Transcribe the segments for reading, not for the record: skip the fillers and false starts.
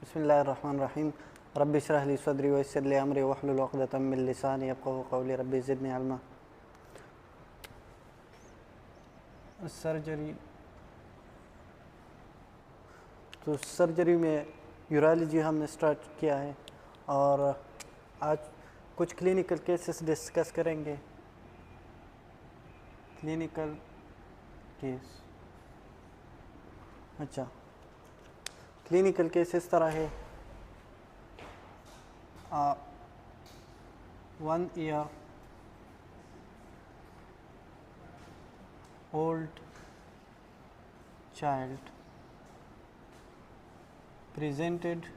बिस्मिल्लाहिर्रहमानिर्रहीम रब्बि इश्रह ली सदरी वयस्सिर ली अमरी वहलुल उक़दतम मिन लिसानी यफ़क़हू क़ौली रब्बि ज़िदनी इल्मा। सर्जरी, तो सर्जरी में यूरोलॉजी हमने स्टार्ट किया है और आज कुछ क्लिनिकल केसेस डिस्कस करेंगे। क्लिनिकल केस, अच्छा, क्लिनिकल केस इस तरह है। 1 year old child presented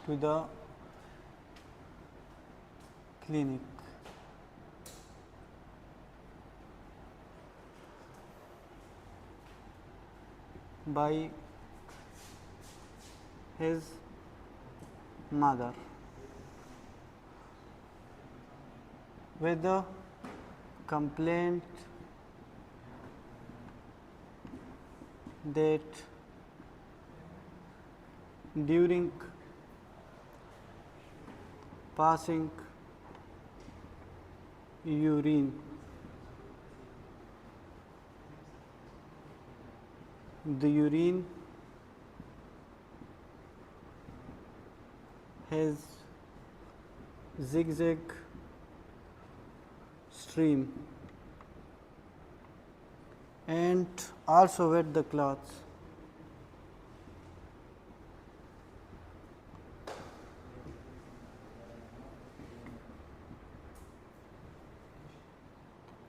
to the clinic by his mother with the complaint that during passing urine the urine has zigzag stream and also wet the cloths.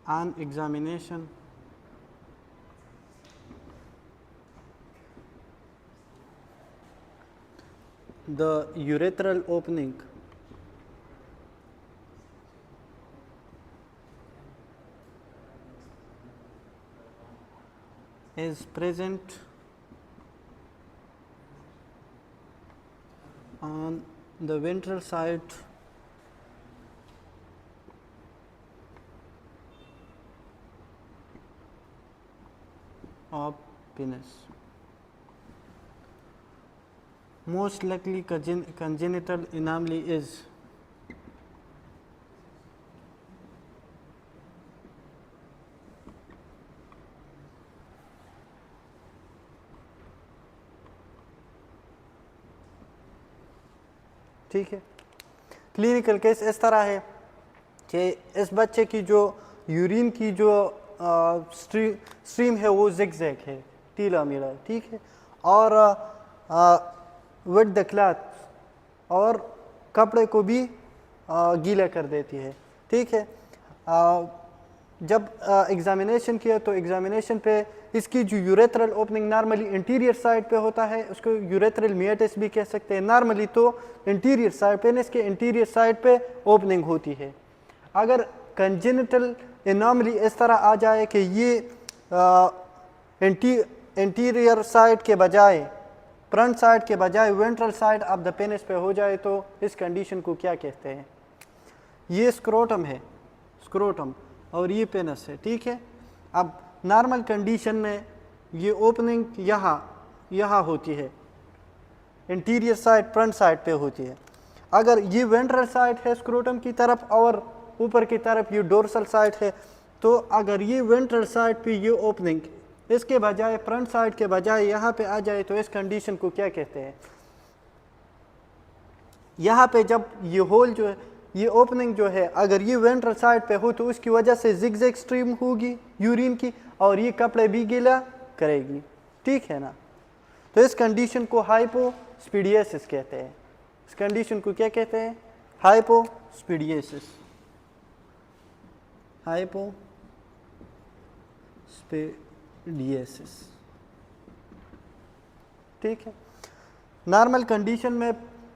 On examination, the urethral opening is present on the ventral side of penis. Most likely congenital anomaly is ठीक है। Clinical case इस तरह है कि इस बच्चे की जो यूरिन की जो स्ट्रीम है वो जिगजैग है, टीला मीला, ठीक है, और विद द क्लॉथ और कपड़े को भी गीला कर देती है, ठीक है। जब एग्जामिनेशन किया तो एग्जामिनेशन पे इसकी जो urethral opening normally interior side पे होता है, उसको यूरेथ्रल मियाटिस भी कह सकते हैं। नॉर्मली तो इंटीरियर साइड पेनिस के इंटीरियर साइड पे ओपनिंग होती है। अगर कंजेनिटल एनॉमली इस तरह आ जाए कि ये इंटीरियर साइड के बजाय, फ्रंट साइड के बजाय ventral side of the penis पे हो जाए तो इस कंडीशन को क्या कहते हैं? ये स्क्रोटम है, स्क्रोटम, और ये पेनिस है, ठीक है। अब नॉर्मल कंडीशन में ये ओपनिंग यहाँ होती है, इंटीरियर साइड फ्रंट साइड पे होती है। अगर ये वेंट्रल साइड है स्क्रोटम की तरफ और ऊपर की तरफ ये डोर्सल साइड है, तो अगर ये वेंट्रल साइड पे ये ओपनिंग इसके बजाय फ्रंट साइड के बजाय यहाँ पे आ जाए तो इस कंडीशन को क्या कहते हैं? यहाँ पे जब ये होल जो है, ये ओपनिंग जो है, अगर ये वेंट्रल साइड पे हो तो उसकी वजह से जिगजैग स्ट्रीम होगी यूरिन की और ये कपड़े भी गीला करेगी, ठीक है ना। तो इस कंडीशन को हाइपोस्पीडियासिस कहते हैं। इस कंडीशन को क्या कहते हैं? हाइपोस्पीडियासिस, हाइपोस्पीडियासिस, ठीक है। नॉर्मल कंडीशन में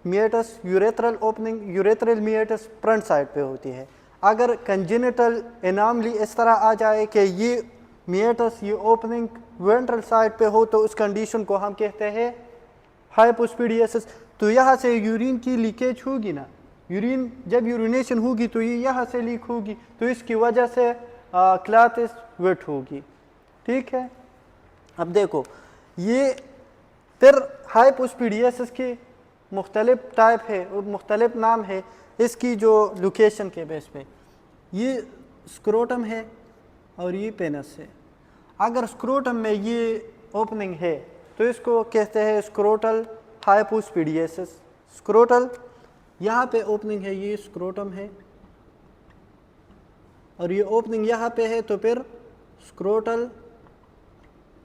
meatus urethral opening, urethral meatus front side पे होती है। अगर कंजेनिटल एनॉमली इस तरह आ जाए कि ये मियाटस, ये ओपनिंग वेंट्रल साइड पे हो तो उस कंडीशन को हम कहते हैं हाइपोस्पीडियासिस। तो यहाँ से यूरिन की लीकेज होगी ना, यूरिन जब यूरिनेशन होगी तो ये यहाँ से लीक होगी, तो इसकी वजह से क्लॉथ वेट होगी, ठीक है। अब देखो ये फिर हाइपोस्पीडियसिस की मुख्तलिफ टाइप है और मुख्तलिफ नाम है इसकी जो लोकेशन के बेस पे। ये स्क्रोटम है और ये पेनस है। अगर स्क्रोटम में ये ओपनिंग है तो इसको कहते हैं स्क्रोटल हाइपोस्पीडियसिस। स्क्रोटल यहाँ पे ओपनिंग है, ये स्क्रोटम है और ये ओपनिंग यहाँ पे है, तो फिर स्क्रोटल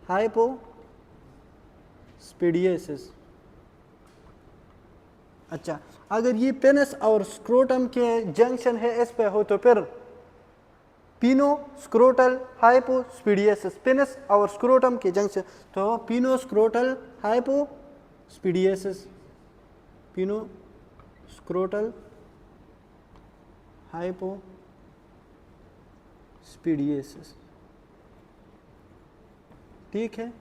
हाइपोस्पीडियसिस। अच्छा, अगर ये पेनिस और स्क्रोटम के जंक्शन है इस पे हो तो फिर पिनो स्क्रोटल हाइपोस्पीडियसिस। पेनिस और स्क्रोटम के जंक्शन तो पिनो स्क्रोटल हाइपोस्पीडियसिस, पिनो स्क्रोटल हाइपोस्पीडियसिस। ठीक है।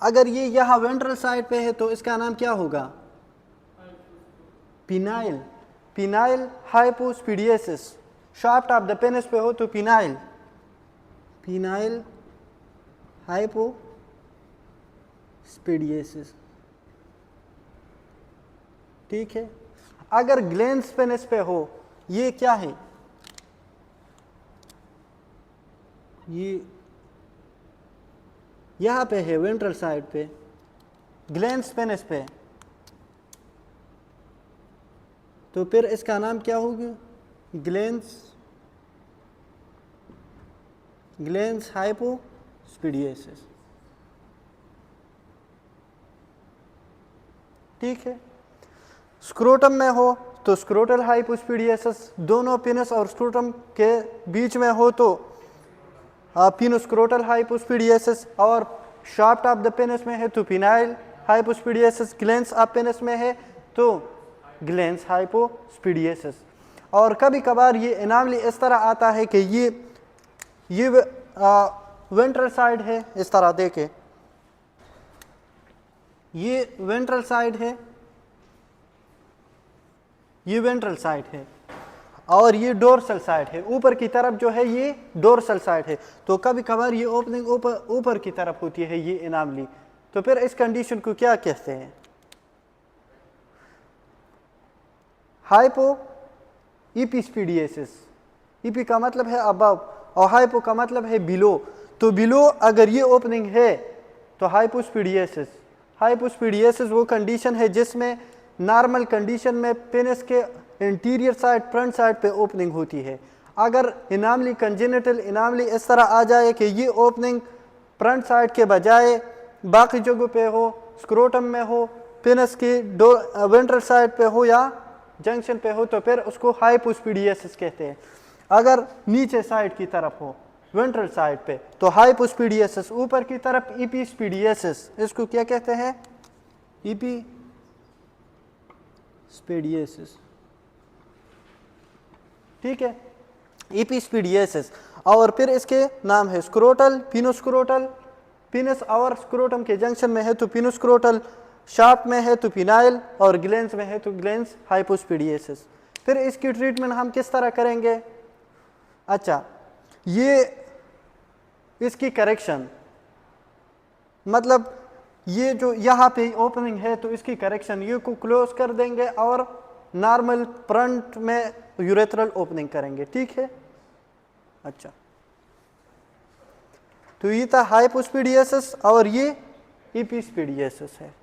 अगर ये यहाँ वेंट्रल साइड पे है तो इसका नाम क्या होगा? Penile, penile hypospadias. Shaft of the penis पे हो तो पिनाइल, पिनाइल हाइपोस्पीडियसिस। ठीक है। अगर ग्लैंस पेनिस पे हो, ये क्या है? ये यहाँ पे है वेंट्रल साइड पे, ग्लैंस पेनिस पे, तो फिर इसका नाम क्या होगा? ग्लैंस हाइपोस्पीडियसिस। ठीक है। स्क्रोटम में हो तो स्क्रोटल हाइपोस्पीडियसिस, दोनों पेनिस और स्क्रोटम के बीच में हो तो पिनोस्क्रोटल हाइपोस्पीडियसिस, और शाफ्ट ऑफ द पेनिस में है तो पिनाइल हाइपोस्पीडियसिस, ग्लैंस ऑफ पेनिस में है तो ग्लैंस हाइपोस्पीडियसिस। और कभी कभार ये एनामली इस तरह आता है कि ये वेंट्रल साइड है, इस तरह देखे, ये वेंट्रल साइड है, ये वेंट्रल साइड है और ये डोर्सल साइड है, ऊपर की तरफ जो है ये डोर्सल साइड है। तो कभी कभार ये ओपनिंग ऊपर की तरफ होती है, ये एनामली। तो फिर इस कंडीशन को क्या कहते हैं? हाइपो इपिस्पीडियसिस। ईपी का मतलब है अबव और हाइपो का मतलब है बिलो। तो बिलो अगर ये ओपनिंग है तो हाइपोस्पीडियसिस। हाइपोस्पीडियसिस वो कंडीशन है जिसमें नॉर्मल कंडीशन में पेनिस के इंटीरियर साइड फ्रंट साइड पे ओपनिंग होती है। अगर इनामली कंजेनिटल इनामली इस तरह आ जाए कि ये ओपनिंग फ्रंट साइड के बजाय बाकी जगहों पे हो, स्क्रोटम में हो, पेनिस की वेंट्रल साइड पे हो या जंक्शन पे हो, तो फिर उसको हाइपोस्पीडियसिस कहते हैं। अगर नीचे साइड की तरफ हो वेंट्रल साइड पे तो हाइपोस्पीडियसिस, ऊपर की तरफ इपिस्पीडियसिस। इसको क्या कहते हैं? इपिस्पीडियसिस। ठीक है, इपिस्पीडियसिस। और फिर इसके नाम है स्क्रोटल, पिनोस्क्रोटल, पिनस और स्क्रोटम के जंक्शन में है तो पिनोस्क्रोटल, शाफ्ट में है तो पिनाइल और ग्लैंस में है तो ग्लैंस हाइपोस्पीडियसिस। फिर इसकी ट्रीटमेंट हम किस तरह करेंगे? अच्छा, ये इसकी करेक्शन, मतलब ये जो यहाँ पे ओपनिंग है तो इसकी करेक्शन, ये को क्लोज कर देंगे और नॉर्मल फ्रंट में यूरेथ्रल ओपनिंग करेंगे। ठीक है। अच्छा, तो ये था हाइपोस्पीडियसिस और ये इपिस्पीडियसिस है।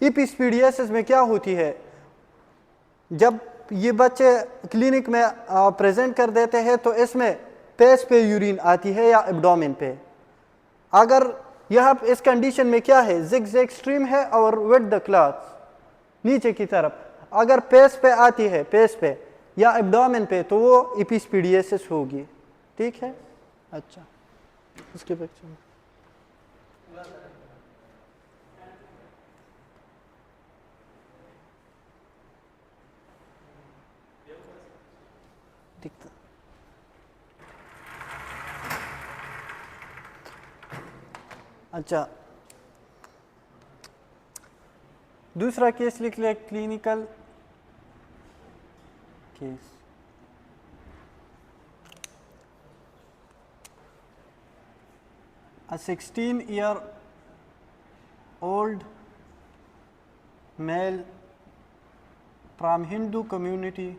इपिस्पीडियसिस में क्या होती है? जब ये बच्चे क्लिनिक में प्रेजेंट कर देते हैं तो इसमें पेस पे यूरिन आती है या एब्डोमेन पे। अगर यह इस कंडीशन में क्या है? जिगजैग स्ट्रीम है और वेट द क्लॉथ्स नीचे की तरफ। अगर पेस पे आती है, पेस पे या एब्डोमेन पे, तो वो इपिस्पीडियसिस होगी। ठीक है। अच्छा, इसके पिक्चर दिखता। अच्छा, दूसरा केस लिख लिया, clinical case. A 16-year old male from Hindu community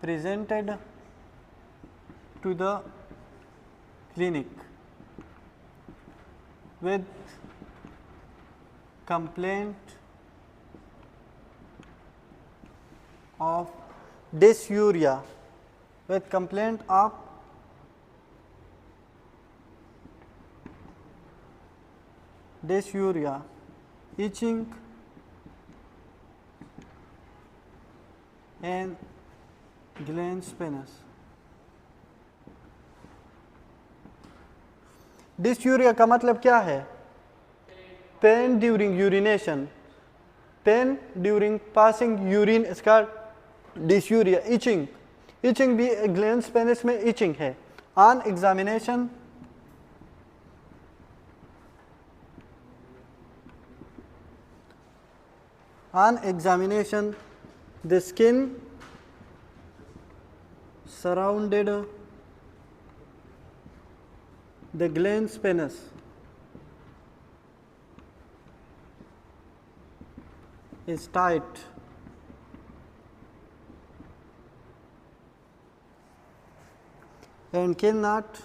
presented to the clinic with complaint of dysuria, itching and glands penis. Dysuria का मतलब क्या है? Pen during urination, pen during passing urine, इसका डिस्यूरिया. इचिंग भी glands penis में etching है. On examination the skin surrounded the glans penis is tight and can't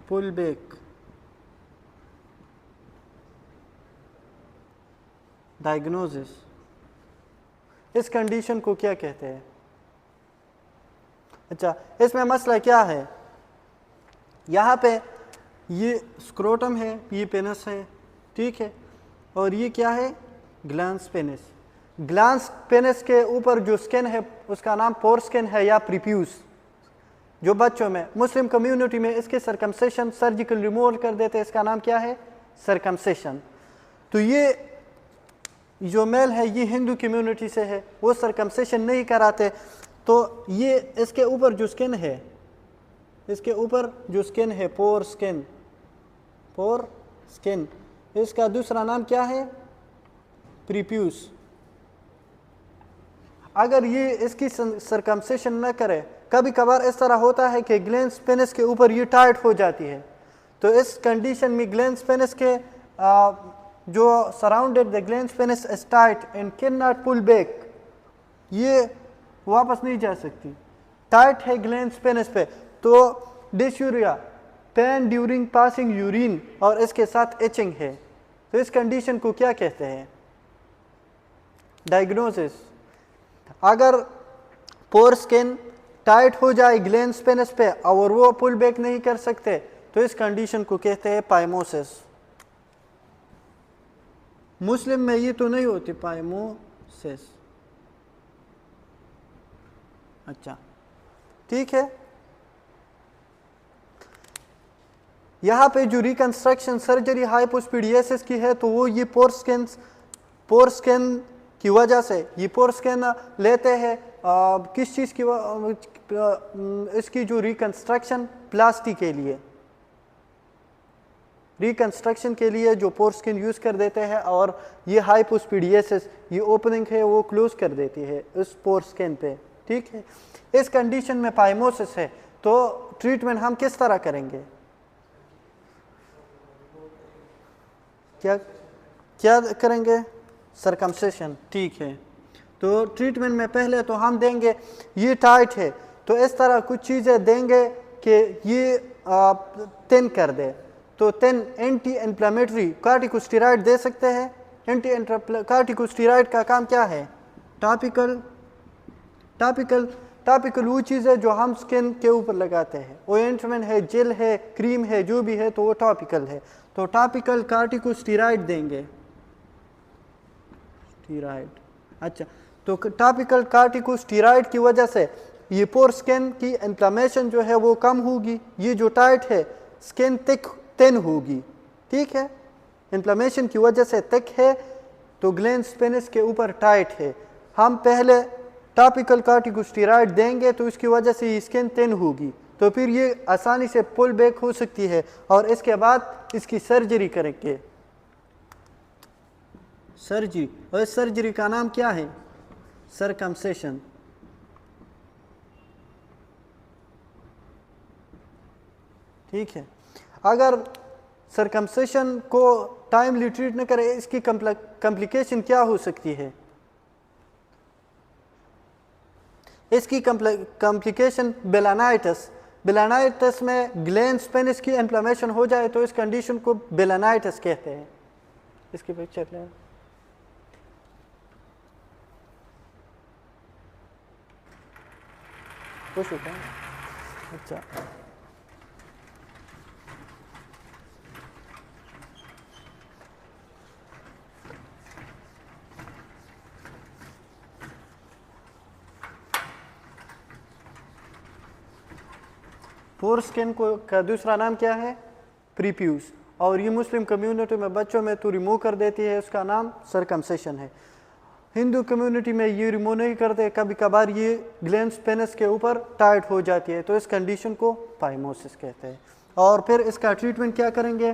pull back. Diagnosis, इस condition को क्या कहते हैं? अच्छा, इसमें मसला क्या है? यहाँ पे ये स्क्रोटम है, ये पेनिस है, ठीक है, और ये क्या है? Glans penis. ग्लैंस पेनिस के ऊपर जो स्किन है उसका नाम पोर स्किन है या प्रीप्यूस. जो बच्चों में, मुस्लिम कम्युनिटी में इसके सर्कमसेशन, सर्जिकल रिमूवल कर देते हैं, इसका नाम क्या है? सर्कमसेशन. तो ये जो मेल है ये हिंदू कम्युनिटी से है, वो सर्कमसेशन नहीं कराते. तो ये इसके ऊपर जो स्किन है, इसके ऊपर जो स्किन है पोर स्किन, इसका दूसरा नाम क्या है? प्रीप्यूस. अगर ये इसकी सर्कमसेशन न करे, कभी कभार इस तरह होता है कि ग्लैंस पेनिस के ऊपर ये टाइट हो जाती है, तो इस कंडीशन में ग्लैंस पेनिस के जो surrounded the glans penis is tight and can not pull back, ये वापस नहीं जा सकती, टाइट है ग्लैंस पेनिस पे. तो dysuria, pen during passing urine, और इसके साथ एचिंग है. तो इस कंडीशन को क्या कहते हैं? डायग्नोसिस. अगर पोर स्किन टाइट हो जाए ग्लैंस पेनिस पे और वो पुल बैक नहीं कर सकते, तो इस कंडीशन को कहते हैं पाइमोसिस. मुस्लिम में ये तो नहीं होती पाइमोसिस. अच्छा, ठीक है. यहाँ पे जो रिकंस्ट्रक्शन सर्जरी हाइपोस्पिडियसिस की है, तो वो ये पोर स्किन की वजह से, ये पोर स्किन लेते हैं किस चीज़ की, इसकी जो रिकंस्ट्रक्शन प्लास्टी के लिए, रिकंस्ट्रक्शन के लिए जो पोर स्किन यूज़ कर देते हैं, और ये हाइपोस्पिडियसिस, ये ओपनिंग है वो क्लोज कर देती है इस पोर स्किन पे, ठीक है. इस कंडीशन में पाइमोसिस है, तो ट्रीटमेंट हम किस तरह करेंगे? क्या करेंगे? सर्कमसेशन, ठीक है. तो ट्रीटमेंट में पहले तो हम देंगे, ये टाइट है तो इस तरह कुछ चीज़ें देंगे कि ये थिन कर दे. तो थिन एंटी इन्फ्लेमेटरी कार्टिकोस्टेरॉइड दे सकते हैं. एंटी कार्टिकोस्टेरॉइड का काम क्या है? टॉपिकल वो चीज़ है जो हम स्किन के ऊपर लगाते हैं. ऑइंटमेंट है, जेल है, क्रीम है, जो भी है, तो वो टॉपिकल है. तो टॉपिकल कार्टिकोस्टेरॉइड देंगे. अच्छा, तो टॉपिकल कार्टिकोस्टेरॉइड की वजह से ये पोर स्किन की इन्फ्लेमेशन जो है वो कम होगी. ये जो टाइट है स्किन थिन होगी, ठीक है. इन्फ्लेमेशन की वजह से थिक है, तो ग्लैंस पेनिस के ऊपर टाइट है. हम पहले टॉपिकल कार्टिकोस्टेरॉइड देंगे तो इसकी वजह से ये स्किन थिन होगी, तो फिर ये आसानी से पुल बैक हो सकती है, और इसके बाद इसकी सर्जरी करेंगे. सर्जरी, और इस सर्जरी का नाम क्या है? सरकमसेशन। ठीक है, अगर सरकमसेशन को टाइमली ट्रीट न करें, इसकी कॉम्प्लिकेशन क्या हो सकती है? इसकी कॉम्प्लिकेशन बेलानाइटिस। बेलानाइटिस में ग्लैंड्स पेनिस की इन्फ्लेमेशन हो जाए तो इस कंडीशन को बेलानाइटिस कहते हैं। इसकी पिक्चर लें। खुश होता है। अच्छा, फोरस्किन को का दूसरा नाम क्या है? प्रीप्यूस। और ये मुस्लिम कम्युनिटी में बच्चों में तो रिमूव कर देती है, उसका नाम सरकमसेशन है। हिंदू कम्युनिटी में ये रिमूव नहीं करते, कभी कभार ये ग्लैंड्स पेनिस के ऊपर टाइट हो जाती है तो इस कंडीशन को पाइमोसिस कहते हैं। और फिर इसका ट्रीटमेंट क्या करेंगे?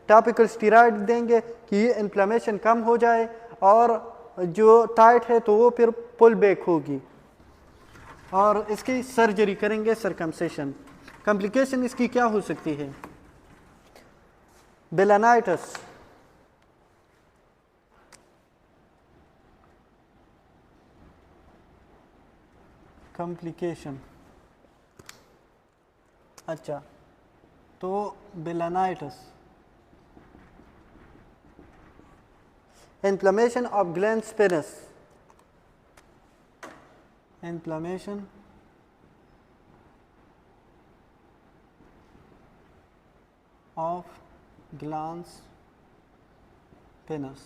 टॉपिकल स्टीरॉयड देंगे कि ये इन्फ्लेमेशन कम हो जाए और जो टाइट है तो वो फिर पुल बैक होगी, और इसकी सर्जरी करेंगे, सरकमसेशन। कॉम्प्लिकेशन इसकी क्या हो सकती है? Balanitis, complication. अच्छा, तो balanitis, inflammation of glans penis, inflammation of glans penis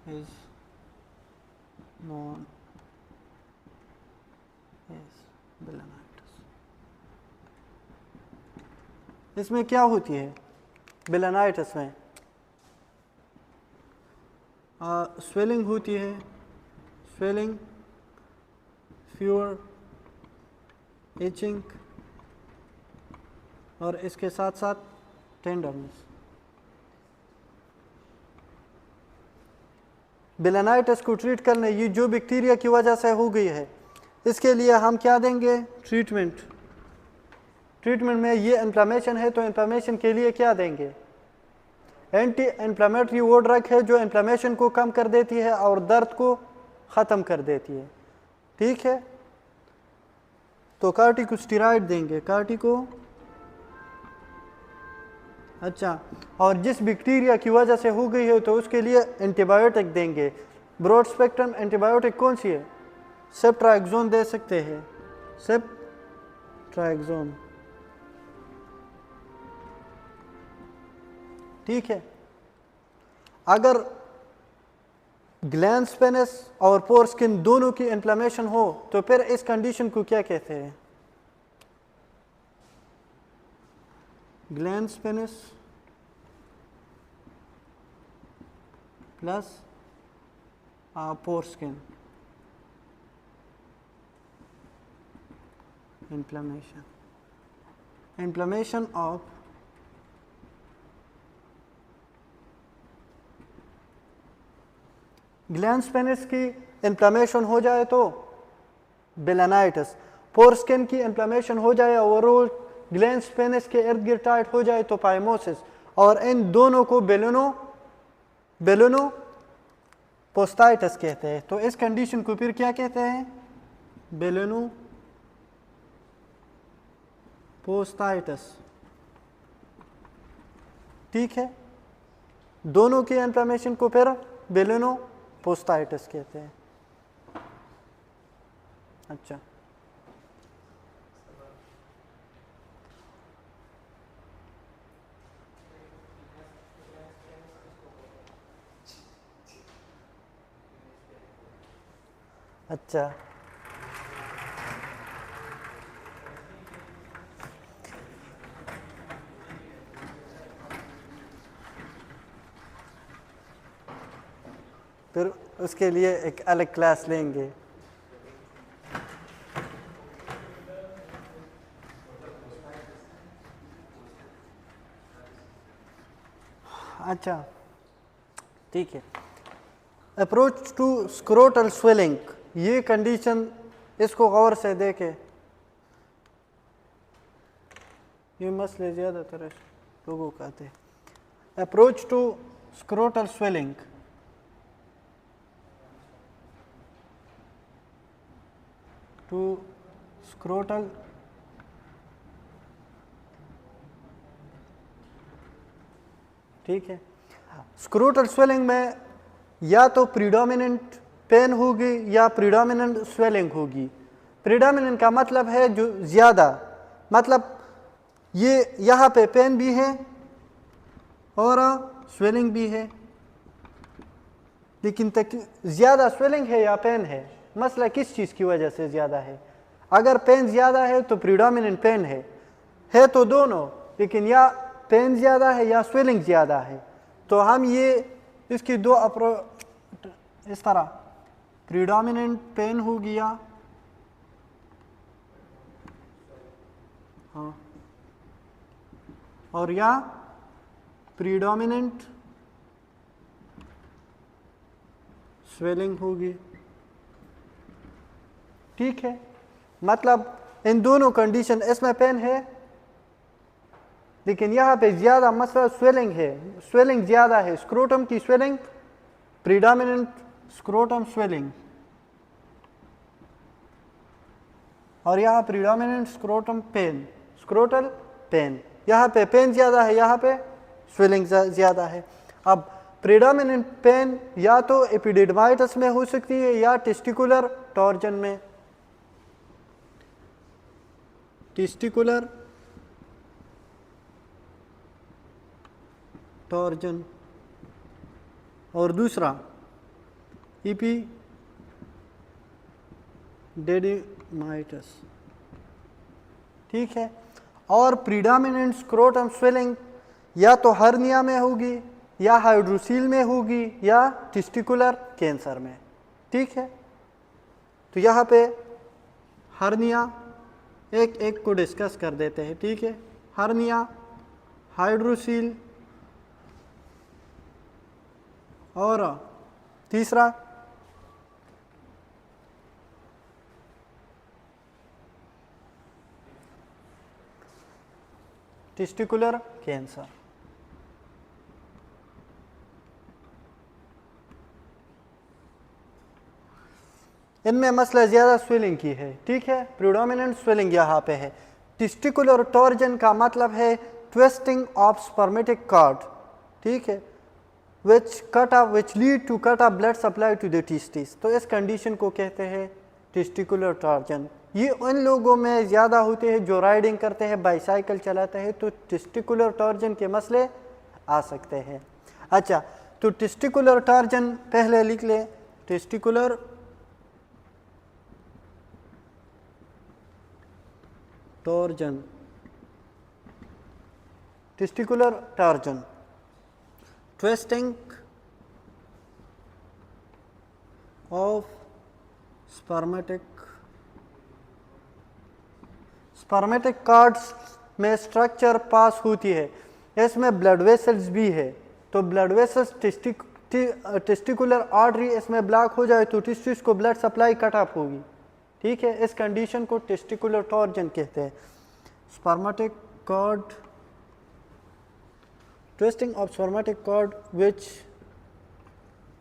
is known as belanaitis। इसमें क्या होती है बेलानाइटिस में? स्वेलिंग होती है, स्वेलिंग, फीवर, इचिंग और इसके साथ साथ टेंडरनेस। बेलानाइटिस को ट्रीट करने, ये जो बैक्टीरिया की वजह से हो गई है, इसके लिए हम क्या देंगे? ट्रीटमेंट। ट्रीटमेंट में ये इन्फ्लेमेशन है तो इन्फ्लेमेशन के लिए क्या देंगे? एंटी इन्फ्लेमेटरी वो ड्रग है जो इन्फ्लेमेशन को कम कर देती है और दर्द को ख़त्म कर देती है। ठीक है, तो कार्टिकोस्टेरॉइड देंगे, कार्टिको। अच्छा, और जिस बैक्टीरिया की वजह से हो गई है तो उसके लिए एंटीबायोटिक देंगे। ब्रॉड स्पेक्ट्रम एंटीबायोटिक कौन सी है? सेप्ट्राएक्सोन दे सकते हैं, सेप्ट्राएक्सोन। ठीक है, अगर ग्लैंड्स पेनिस और फोरस्किन दोनों की इन्फ्लेमेशन हो तो फिर इस कंडीशन को क्या कहते हैं? Glands penis plus foreskin inflammation, inflammation of glans penis की इन्फ्लेमेशन हो जाए तो बेलानाइटिस, फोरस्किन की इन्फ्लेमेशन हो जाए और वो ग्लैंड्स पेनिस के इर्द गिर्द टाइट हो जाए तो पाइमोसिस, और इन दोनों को बेलोनोपोस्टाइटिस कहते हैं। तो इस कंडीशन को फिर क्या कहते हैं? बेलोनोपोस्टाइटिस। ठीक है, दोनों की इन्फ्लेमेशन को फिर बेलोनोपोस्टाइटिस कहते हैं। अच्छा, अच्छा, फिर उसके लिए एक अलग क्लास लेंगे। अच्छा, ठीक है। अप्रोच टू स्क्रोटल स्वेलिंग, ये कंडीशन इसको गौर से देखे, ये मसले ज़्यादातर लोगों का आते हैं। Approach to scrotal swelling, to scrotal ठीक है। स्क्रोटल स्वेलिंग में या तो प्रीडोमिनेंट पेन होगी या प्रीडोमिनेंट स्वेलिंग होगी। प्रीडोमिनेंट का मतलब है जो ज़्यादा, मतलब ये यहाँ पे पेन भी है और स्वेलिंग भी है, लेकिन ज़्यादा स्वेलिंग है या पेन है, मसला किस चीज़ की वजह से ज़्यादा है। अगर पेन ज़्यादा है तो प्रीडोमिनेंट पेन है तो दोनों, लेकिन या पेन ज़्यादा है या स्वेलिंग ज़्यादा है। तो हम ये इसकी दो इस तरह प्रीडोमिनेंट पेन हो गया, हाँ, और या प्रीडोमिनेंट स्वेलिंग होगी। ठीक है, मतलब इन दोनों कंडीशन, इसमें पेन है लेकिन यहाँ पे ज़्यादा मसला स्वेलिंग है, स्वेलिंग ज़्यादा है, स्क्रोटम की स्वेलिंग, प्रीडोमिनेंट स्क्रोटम स्वेलिंग, और यहाँ predominant scrotum pain, scrotal pain, यहाँ पे पेन ज़्यादा है, यहाँ पे स्वेलिंग ज़्यादा है। अब प्रीडोमिनेंट पेन या तो एपिडिडमाइटिस में हो सकती है या टेस्टिकुलर टॉर्जन में, टेस्टिकुलर टॉर्जन, और दूसरा एपिडेडिमाइटिस। ठीक है, और प्रीडोमिनेंट स्क्रोटम स्वेलिंग या तो हर्निया में होगी या हाइड्रोसील में होगी या टेस्टिकुलर कैंसर में। ठीक है, तो यहाँ पे हर्निया एक एक को डिस्कस कर देते हैं। ठीक है, हर्निया, हाइड्रोसील और तीसरा टेस्टिकुलर कैंसर। इनमें मसला ज़्यादा स्वेलिंग की है। ठीक है, प्रीडोमिनेंट स्वेलिंग यहाँ पे है। टेस्टिकुलर टॉर्जन का मतलब है ट्विस्टिंग ऑफ स्पर्मेटिक कॉर्ड, ठीक है, which lead to cut off blood supply to the testes। तो इस कंडीशन को कहते हैं टेस्टिकुलर टॉर्जन। ये उन लोगों में ज़्यादा होते हैं जो राइडिंग करते हैं, बाईसाइकिल चलाते हैं, तो टेस्टिकुलर टॉर्जन के मसले आ सकते हैं। अच्छा, तो टेस्टिकुलर टॉर्जन पहले लिख ले, testicular torsion, testicular torsion, twisting of spermatic cards में स्ट्रक्चर पास होती है, इसमें ब्लड वेसल्स भी है। तो ब्लड वेसल्स टेस्टिकुलर आर्टरी इसमें ब्लॉक हो जाए तो टिश्यूज को ब्लड सप्लाई कट ऑफ होगी। ठीक है, इस कंडीशन को टेस्टिकुलर टॉर्जन कहते हैं। Spermatic cord, twisting of spermatic cord which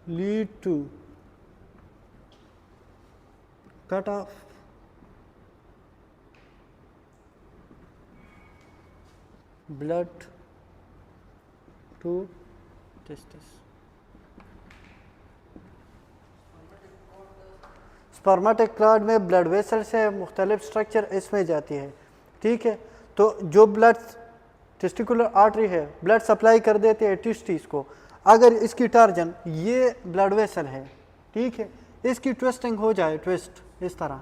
lead to cut off blood to testis। Spermatic cord में ब्लड वेसल से मुख्तलिफ स्ट्रक्चर इसमें जाती है। ठीक है, तो जो ब्लड टेस्टिकुलर आर्टरी है, ब्लड सप्लाई कर देते हैं टिस्टिस को। अगर इसकी टॉर्जन, ये ब्लड वेसल है, ठीक है, इसकी ट्विस्टिंग हो जाए, ट्विस्ट इस तरह,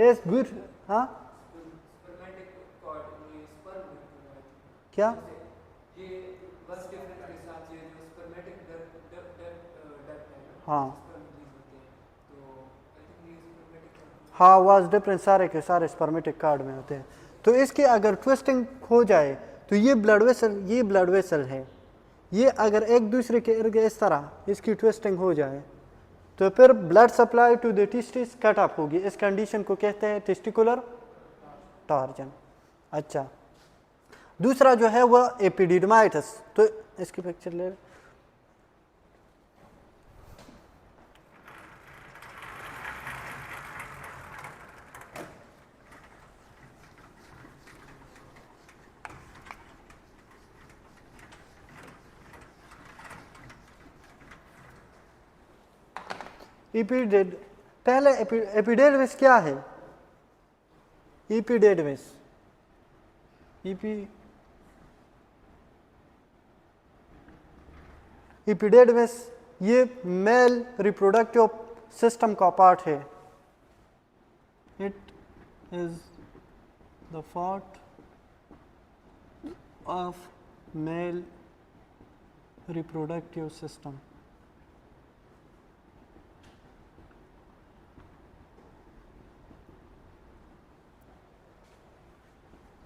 इस गुड, हाँ क्या, हाँ हाँ, वाज डिफरेंट, सारे के सारे स्पर्मेटिक कार्ड में होते हैं। तो इसकी अगर ट्विस्टिंग हो जाए तो ये ब्लड वेसल है, ये अगर एक दूसरे के इर्द इस तरह इसकी ट्विस्टिंग हो जाए तो फिर blood supply to the testis cut off होगी। इस कंडीशन को कहते हैं टेस्टिकुलर टॉर्जन। अच्छा, दूसरा जो है वह एपिडिडमाइटिस। तो इसकी पिक्चर ले पहले एपिडेडमिस क्या है? एपिडेडमिस एपिडेडमिस ये मेल रिप्रोडक्टिव सिस्टम का पार्ट है। It is the part of male reproductive system.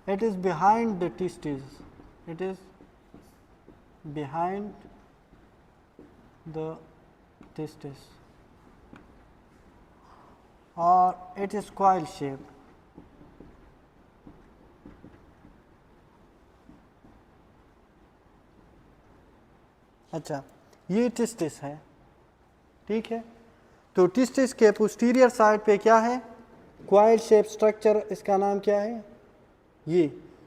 It is behind the testes. It is behind the testes, or it is coil shaped. अच्छा, ये testis है, ठीक है। तो टेस्टिस के पोस्टीरियर साइड पे क्या है? Coil shape structure. इसका नाम क्या है? ये।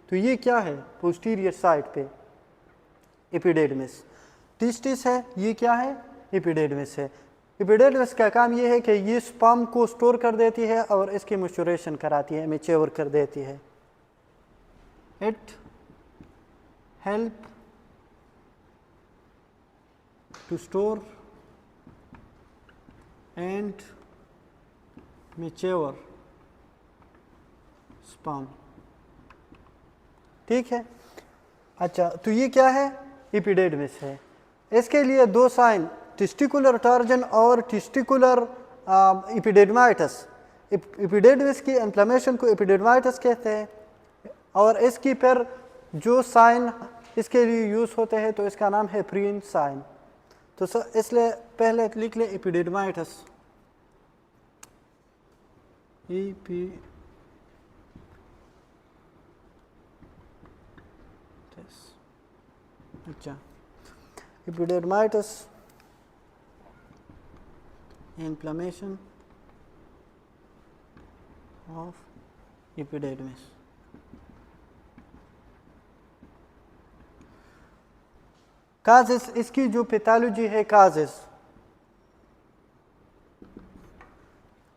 तो ये क्या है पोस्टीरियर साइड पे? एपिडेडमिस। टेस्टिस है, ये क्या है? एपिडेडमिस है। एपिडेडमिस का काम ये है कि ये स्पर्म को स्टोर कर देती है और इसकी मैच्योरेशन कराती है, मैच्योर कर देती है। It help to store and mature sperm, ठीक है। अच्छा, तो ये क्या है? एपिडेडमिस है। इसके लिए दो साइन, टेस्टिकुलर टॉर्जन और टेस्टिकुलर एपिडेडमाइटिस। एपिडेडमिस की इन्फ्लेमेशन को एपिडेडमाइटिस कहते हैं, और इसकी फिर जो साइन इसके लिए यूज़ होते हैं तो इसका नाम है प्रीन साइन। तो इसलिए पहले लिख ले एपिडेडमाइटिस। अच्छा, एपिडेडमाइटिस, इन्फ्लेमेशन ऑफ एपिडेडमिस। काजेस, इसकी जो पैथोलॉजी है काजेस,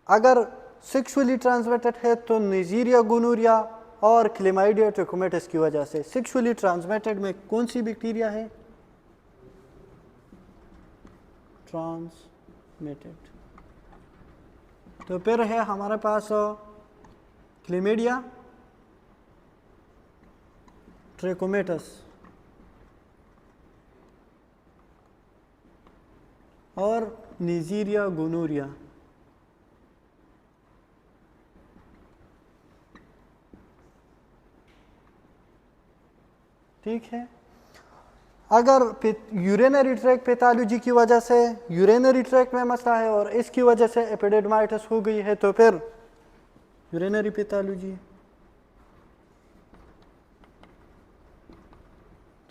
अगर सेक्सुअली ट्रांसमिटेड है तो नीजेरिया गोनोरिया और क्लेमाइडिया ट्रैकोमैटिस की वजह से। सेक्सुअली ट्रांसमिटेड में कौन सी बैक्टीरिया है? ट्रांसमिटेड। तो फिर है हमारे पास क्लेमाइडिया ट्रैकोमैटिस और नीजेरिया गोनोरिया। ठीक है। अगर यूरिनरी ट्रैक पैथोलॉजी की वजह से यूरिनरी ट्रैक में मसला है और इसकी वजह से एपिडेडमाइटिस हो गई है तो फिर यूरिनरी पैथोलॉजी।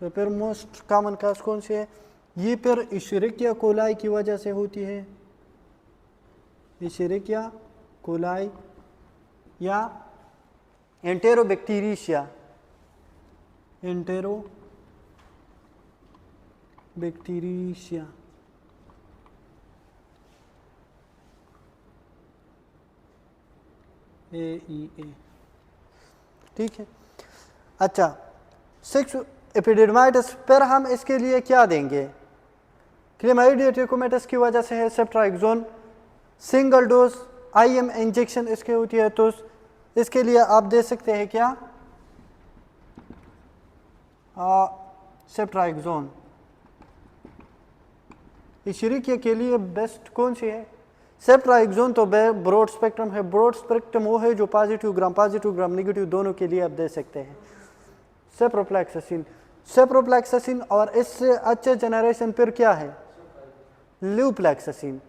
तो फिर मोस्ट कॉमन काज कौन सी है? ये फिर इशरिकिया कोलाई की वजह से होती है। इशरिकिया कोलाई या एंटेरोबैक्टीरिया, एंटेरोबैक्टीरिया। AEA, ठीक है। अच्छा, सिक्स एपिडेडमाइटिस, फिर हम इसके लिए क्या देंगे? क्लेमाइडिया ट्रैकोमैटिस की वजह से है सेफ्ट्राइक्सोन, सिंगल डोज IM इंजेक्शन इसके होती है, तो इसके लिए आप दे सकते हैं क्या? सेफ्ट्राइक्सोन। इशरिकिया के लिए बेस्ट कौन सी है? सेफ्ट्राइक्सोन तो ब्रॉड स्पेक्ट्रम है। ब्रॉड स्पेक्ट्रम वो है जो पॉजिटिव ग्राम नेगेटिव दोनों के लिए आप दे सकते हैं। सेप्रोफ्लैक्सिसिन, सेप्रोफ्लैक्सासिन, और इससे अच्छे जनरेशन फिर क्या है, ल्यूफ्लैक्सासिन।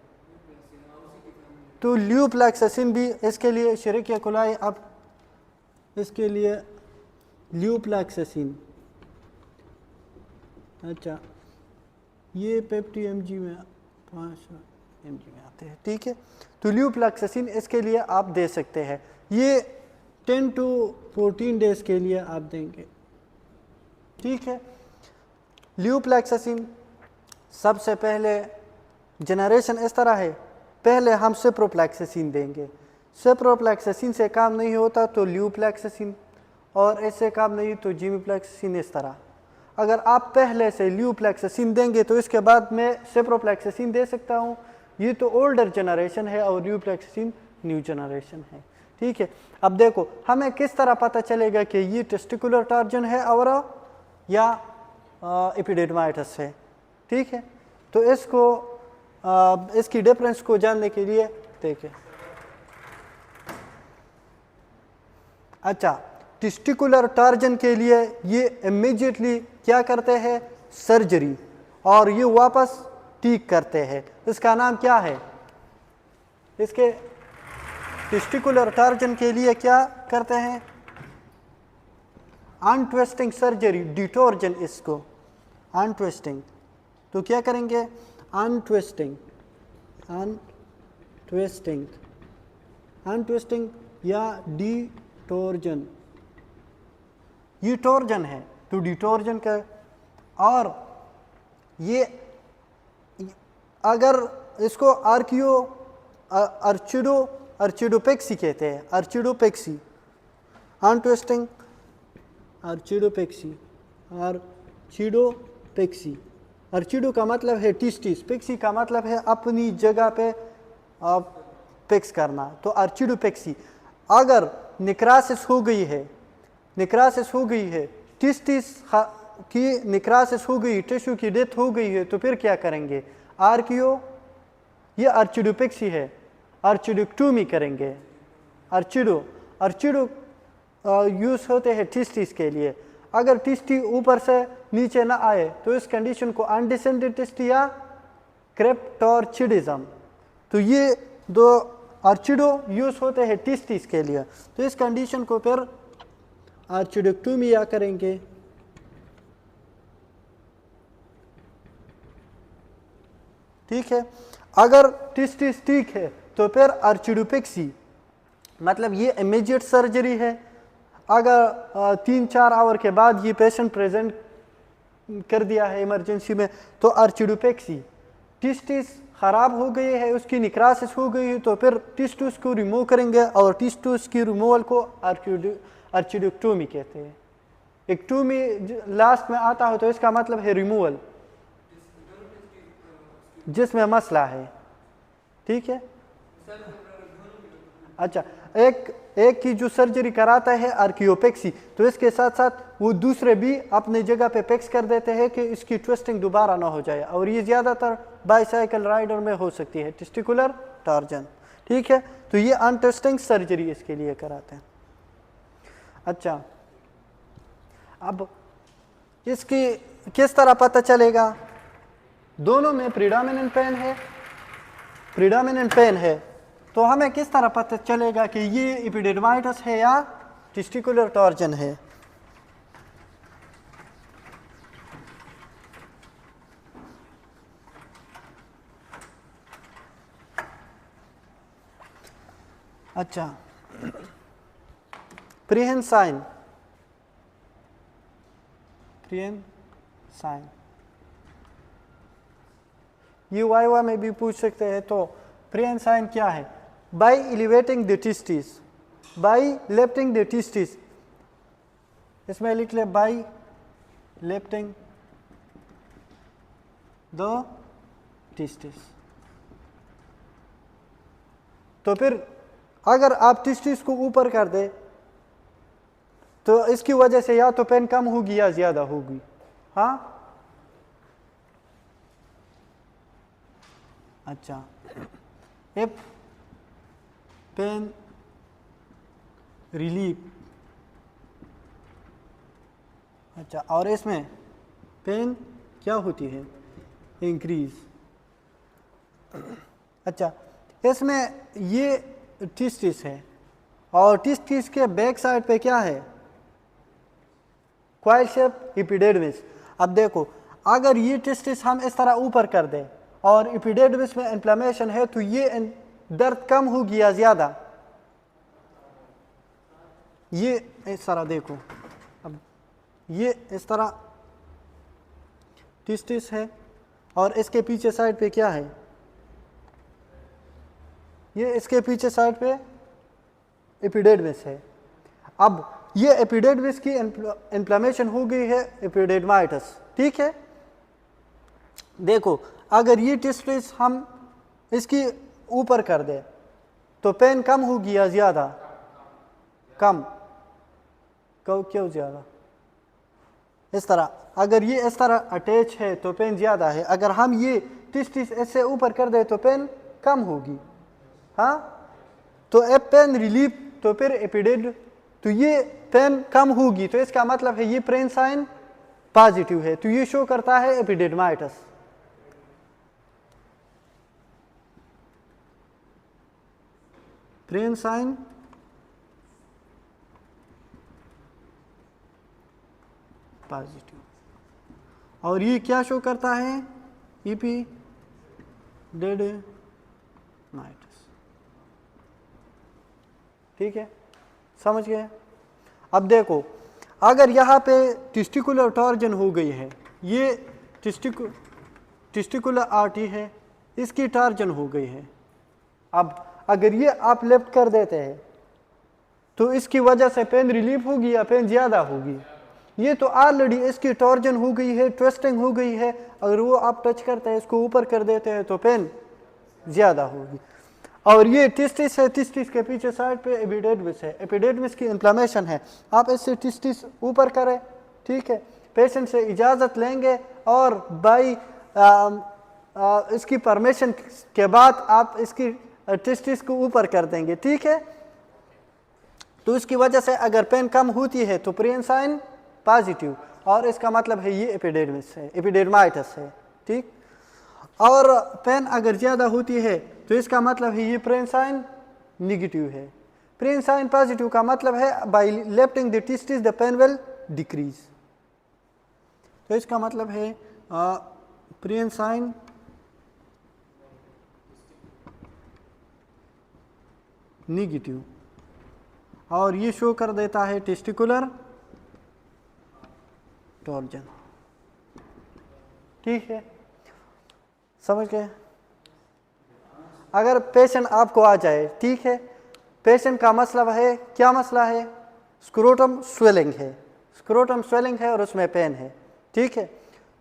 तो ल्यूफ्लैक्सासिन भी इसके लिए शरीकिया कुलाई, अब इसके लिए ल्यूफ्लैक्सासिन, अच्छा ये 50 mg में 500 mg में आते हैं, ठीक है। तो ल्यूफ्लैक्सासिन इसके लिए आप दे सकते हैं, ये 10 to 14 डेज के लिए आप देंगे, ठीक है। ल्यूफ्लैक्सासिन सबसे पहले जनरेशन इस तरह है, पहले हम सेप्रोफ्लैक्सासिन देंगे, सेप्रोफ्लैक्सासिन से काम नहीं होता तो ल्यूफ्लैक्सासिन, और इससे काम नहीं तो जिमीफ्लैक्सासिन, इस तरह। अगर आप पहले से ल्यूफ्लैक्सासिन देंगे तो इसके बाद मैं सेप्रोफ्लैक्सासिन दे सकता हूँ, ये तो ओल्डर जनरेशन है और ल्यूफ्लैक्सासिन न्यू जनरेशन है, ठीक है। अब देखो हमें किस तरह पता चलेगा कि ये टेस्टिकुलर टॉर्जन है और या एपिडिडमाइटिस है, ठीक है। तो इसको इसकी डिफरेंस को जानने के लिए देखें। अच्छा, टेस्टिकुलर टॉर्जन के लिए ये इमीडिएटली क्या करते हैं, सर्जरी, और ये वापस ठीक करते हैं। इसका नाम क्या है, इसके टेस्टिकुलर टॉर्जन के लिए क्या करते हैं, अनट्विस्टिंग सर्जरी, डिटोर्जन, इसको अनट्विस्टिंग। तो क्या करेंगे, अनट्विस्टिंग, अनट्विस्टिंग, अनट्विस्टिंग या डिटोर्जन, ये टोर्जन है तो डिटोर्जन का। और ये अगर इसको अर्चिडोपेक्सी कहते हैं, अर्चिडोपेक्सी, अनट्विस्टिंग, अर्चिडोपेक्सी, अर्चिडोपेक्सी। अर्चिडो का मतलब है टिस्टिस, पेक्सी का मतलब है अपनी जगह पे पेक्स करना, तो अर्चिडोपेक्सी। अगर निक्रासिस हो गई है, निक्रासिस हो गई है, टिस्टिस की निक्रासिस हो गई, टिश्यू की डेथ हो गई है, तो फिर क्या करेंगे, आर्कियो, ये अर्चिडोपेक्सी है, अर्चिडोक्टोमी करेंगे। अर्चिडो यूज होते हैं टिस्टिस के लिए। अगर टिस्टी ऊपर से नीचे ना आए तो इस कंडीशन को अनडिसेंडेड टिस्टी या क्रेप्टोर्चिडिज्म, तो ये दो अर्चिडो यूज होते हैं टिस्टिस के लिए। तो इस कंडीशन को फिर अर्चिडोक्टोमी या करेंगे, ठीक है। अगर टिस्टिस ठीक है तो फिर अर्चिडोपेक्सी, मतलब ये इमीडिएट सर्जरी है। अगर 3-4 आवर के बाद ये पेशेंट प्रेजेंट कर दिया है इमरजेंसी में तो अर्चिडोपेक्सी। टिस्टिस ख़राब हो गई है, उसकी निक्रासिस हो गई है, तो फिर टिस्टूस को रिमूव करेंगे, और टिस्टूस की रिमूवल को अर्चिडोक्टोमी कहते हैं। एक्टोमी लास्ट में आता हो तो इसका मतलब है रिमूवल, जिसमें मसला है, ठीक है। अच्छा, एक की जो सर्जरी कराता है आर्कियोपेक्सी, तो इसके साथ साथ वो दूसरे भी अपनी जगह पे पेक्स कर देते हैं कि इसकी ट्विस्टिंग दोबारा ना हो जाए, और ये ज़्यादातर बाईसाइकिल राइडर में हो सकती है, टेस्टिकुलर टॉर्जन, ठीक है। तो ये अनट्विस्टिंग सर्जरी इसके लिए कराते हैं। अच्छा, अब इसकी किस तरह पता चलेगा, दोनों में प्रीडोमिनेंट पेन है, प्रीडोमिनेंट पेन है, तो हमें किस तरह पता चलेगा कि ये एपिडिडमाइटिस है या टेस्टिकुलर टॉर्जन है। अच्छा, प्रीहेंसाइन, प्रीहेंसाइन ये वाइवा में भी पूछ सकते हैं। तो प्रीहेंसाइन क्या है, by elevating the testis, by lifting the testis, इसमें लिख ले बाय लिफ्टिंग द टिस्टिस। तो फिर अगर आप टिस्टिस को ऊपर कर दे तो इसकी वजह से या तो पेन कम होगी या ज्यादा होगी, हाँ। अच्छा, इफ पेन रिलीफ, अच्छा, और इसमें पेन क्या होती है, इंक्रीज। अच्छा, इसमें ये टिस्टिस है और टिस्टिस के बैक साइड पे क्या है, क्वाइल शेप एपिडेर्मिस। अब देखो, अगर ये टिस्टिस हम इस तरह ऊपर कर दें और एपिडेर्मिस में इन्फ्लेमेशन है तो ये दर्द कम होगी या ज़्यादा? ये इस तरह देखो, अब ये इस तरह टिस्टिस है और इसके पीछे साइड पे क्या है, ये इसके पीछे साइड पे एपिडेर्मिस है। अब ये एपिडेर्मिस की इन्फ्लेमेशन हो गई है, एपिडेर्माइटिस, ठीक है। देखो, अगर ये टिस्टिस हम इसकी ऊपर कर दे तो पेन कम होगी या ज़्यादा? कम। क्यों ज़्यादा? इस तरह, अगर ये इस तरह अटैच है तो पेन ज़्यादा है, अगर हम ये टिस्टिस इससे ऊपर कर दे तो पेन कम होगी। हाँ, तो अब पेन रिलीफ, तो फिर एपिडेड, तो ये पेन कम होगी, तो इसका मतलब है ये प्रेन साइन पॉजिटिव है, तो ये शो करता है एपिडेर्माइटिस। प्रेन साइन पॉजिटिव, और ये क्या शो करता है, एपिडेर्माइटिस। ठीक है, समझ गए? अब देखो, अगर यहाँ पे टेस्टिकुलर टॉर्जन हो गई है, ये टेस्टिकुलर आर्टरी है, इसकी टॉर्जन हो गई है। अब अगर ये आप लेफ्ट कर देते हैं तो इसकी वजह से पेन रिलीफ होगी या पेन ज़्यादा होगी? ये तो ऑलरेडी इसकी टॉर्जन हो गई है, ट्विस्टिंग हो गई है, अगर वो आप टच करते हैं, इसको ऊपर कर देते हैं तो पेन ज़्यादा होगी। और ये टिस्टिस है, टिस्टिस के पीछे साइड पे एपिडेर्मिस है, एपिडेर्मिस की इन्फ्लेमेशन है, आप इससे टिस्टिस ऊपर करें, ठीक है, पेशेंट से इजाज़त लेंगे और बाई इसकी परमिशन के बाद आप इसकी टिस्टिस को ऊपर कर देंगे, ठीक है। तो इसकी वजह से अगर पेन कम होती है तो प्रेन साइन पॉजिटिव, और इसका मतलब है ये एपिडेर्मिस है, एपिडेर्माइटिस है, ठीक। और पेन अगर ज़्यादा होती है तो इसका मतलब है ये प्रेन साइन निगेटिव है। प्रेन साइन पॉजिटिव का मतलब है by lifting the testis the pain will decrease. तो इसका मतलब है प्रेन साइन निगेटिव, और ये शो कर देता है टेस्टिकुलर टॉर्जन, ठीक है, समझ गए? अगर पेशेंट आपको आ जाए, ठीक है, पेशेंट का मसला है, क्या मसला है, स्क्रोटम स्वेलिंग है, स्क्रोटम स्वेलिंग है और उसमें पेन है, ठीक है,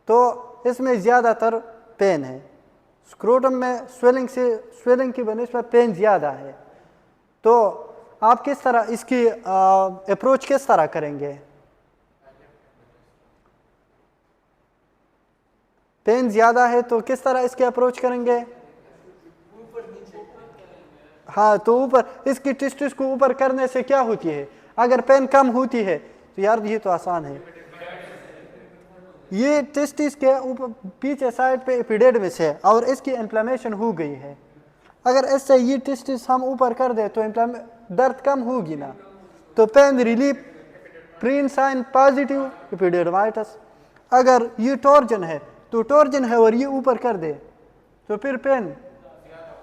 तो इसमें ज़्यादातर पेन है, स्क्रोटम में स्वेलिंग की बनिस्बत पेन ज़्यादा है, तो आप किस तरह इसकी अप्रोच किस तरह करेंगे? पेन ज़्यादा है तो किस तरह इसके अप्रोच करेंगे? हाँ, तो ऊपर इसकी टिस्टिस को ऊपर करने से क्या होती है, अगर पेन कम होती है तो यार ये तो आसान है, ये टिस्टिस के ऊपर पीछे साइड पे एपिडेर्मिस है और इसकी इन्फ्लेमेशन हो गई है, अगर इससे ये टिस्टिस हम ऊपर कर दे तो दर्द कम होगी ना, तो pain relief, Prehn's sign positive, epididymitis. अगर ये टॉर्जन है तो टॉर्जन है और ये ऊपर कर दे तो फिर पेन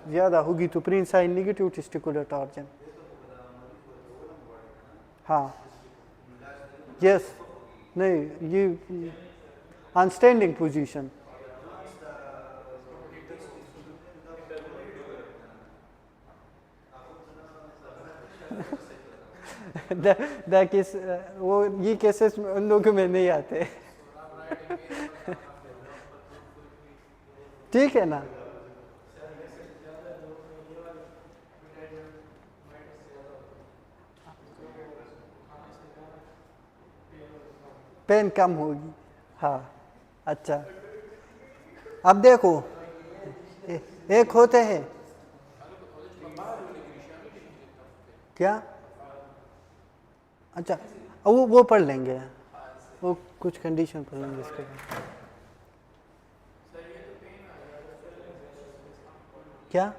ज़्यादा होगी, तो Prehn sign negative, testicular torsion. हाँ, यस, नहीं, ये अनस्टैंडिंग पोजीशन, केस वो ये केसेस उन लोगों में नहीं आते। ठीक है ना? पेन कम होगी, हाँ, अच्छा। अब देखो, एक होते हैं क्या, अच्छा, वो पढ़ लेंगे, वो कुछ कंडीशन पढ़ लेंगे इसके बाद। क्या?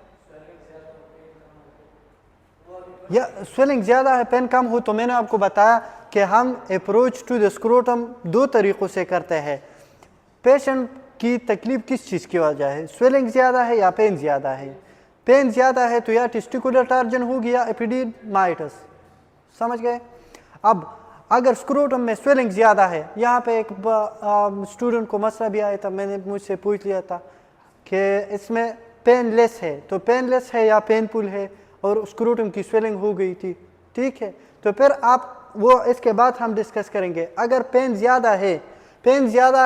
या स्वेलिंग ज़्यादा है, पेन कम हो, तो मैंने आपको बताया कि हम अप्रोच टू द स्क्रोटम दो तरीक़ों से करते हैं। पेशेंट की तकलीफ किस चीज़ की वजह है, स्वेलिंग ज़्यादा है या पेन ज़्यादा है? पेन ज़्यादा है तो या टेस्टिकुलर टार्जन होगी या एपिडिडमाइटिस, समझ गए? अब अगर स्क्रोटम में स्वेलिंग ज़्यादा है, यहाँ पे एक स्टूडेंट को मसला भी आया था, मैंने मुझसे पूछ लिया था कि इसमें पेनलेस है, तो पेनलेस है या पेनफुल है, और स्क्रोटम की स्वेलिंग हो गई थी, ठीक है? तो फिर आप वो इसके बाद हम डिस्कस करेंगे। अगर पेन ज़्यादा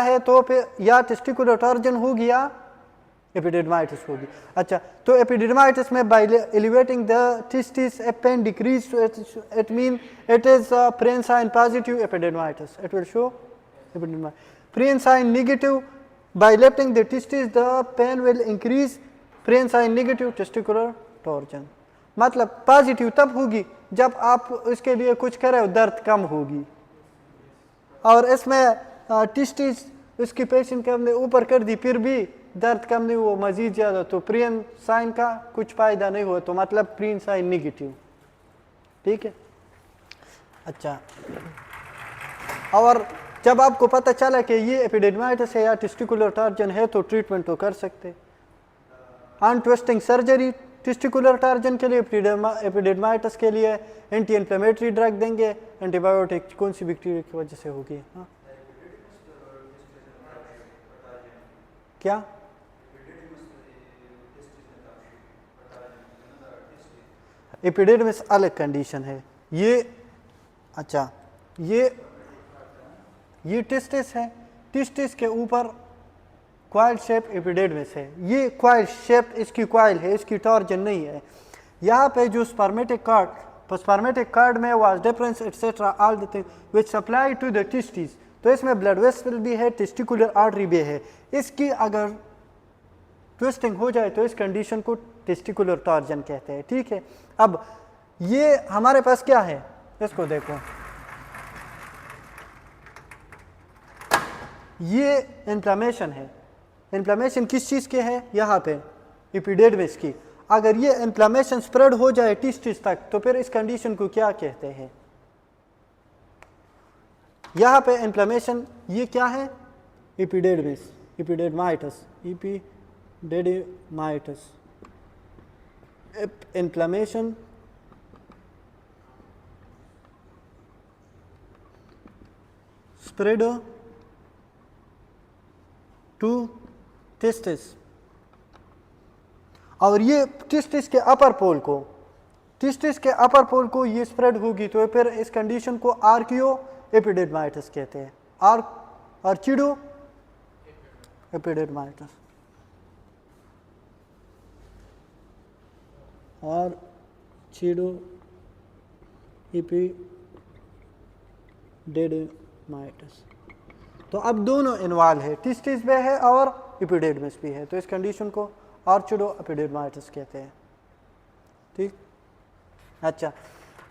है तो फिर या टेस्टिकुलर टार्जन होगी या एपिडिडमाइटिस होगी। अच्छा, तो एपिडिडमाइटिस में by elevating the testis a pain decrease, it mean it is Prehn's sign positive epididymitis, it will show epididymitis. Prehn's sign negative, by lifting the testis the pain will increase, Prehn's sign negative testicular torsion. मतलब positive तब होगी जब आप उसके लिए कुछ करें, दर्द कम होगी, और इसमें टेस्टिस उसकी पेशेंट के हमने ऊपर कर दी फिर भी दर्द कम नहीं हुआ, मजीद ज़्यादा, तो प्रियन साइन का कुछ फ़ायदा नहीं हुआ, तो मतलब प्रियन साइन नेगेटिव, ठीक है? अच्छा, और जब आपको पता चला कि ये एपिडिडमाइटिस है या टेस्टिकुलर टार्जन है तो ट्रीटमेंट तो कर सकते। अनट्विस्टिंग सर्जरी टेस्टिकुलर टार्जन के लिए, एपिडिडमाइटिस के लिए एंटी इन्फ्लेमेटरी ड्रग देंगे, एंटीबायोटिक कौन सी बैक्टीरिया की वजह से होगी? हाँ, क्या? एपिडिडमिस अलग कंडीशन है ये। अच्छा, ये टेस्टिस है, टेस्टिस के ऊपर क्वाइल शेप एपिडिडमिस है, ये क्वाइल शेप इसकी क्वाइल है, इसकी टार्जन नहीं है। यहाँ पे जो स्पर्मेटिक कार्ड में vas deferens etcetera all the thing which supply to the testis, तो इसमें ब्लड वेसल भी है, टेस्टिकुलर आर्टरी भी है। इसकी अगर ट्विस्टिंग हो जाए तो इस कंडीशन को टेस्टिकुलर टार्जन कहते हैं, ठीक है? अब ये हमारे पास क्या है, इसको देखो, ये इन्फ्लेमेशन है। इन्फ्लेमेशन किस चीज़ के है? यहाँ पे एपिडिडमिस की। अगर ये इन्फ्लेमेशन स्प्रेड हो जाए टेस्टिस तक तो फिर इस कंडीशन को क्या कहते हैं? यहाँ पे इन्फ्लेमेशन, ये क्या है? Epididymis, epididymitis, epididymitis, inflammation spread to testis, और ये टेस्टिस के अपर पोल को ये स्प्रेड होगी, तो फिर इस कंडीशन को आर्कियो एपिडिडमाइटिस कहते हैं, आर्चिडो एपिडिडमाइटिस, आर्चिडो एपिडिडमाइटिस। तो अब दोनों इन्वॉल्व है, टेस्टिस भी है और एपिडिडमिस भी है, तो इस कंडीशन को आर्चिडो एपिडिडमाइटिस कहते हैं, ठीक? अच्छा,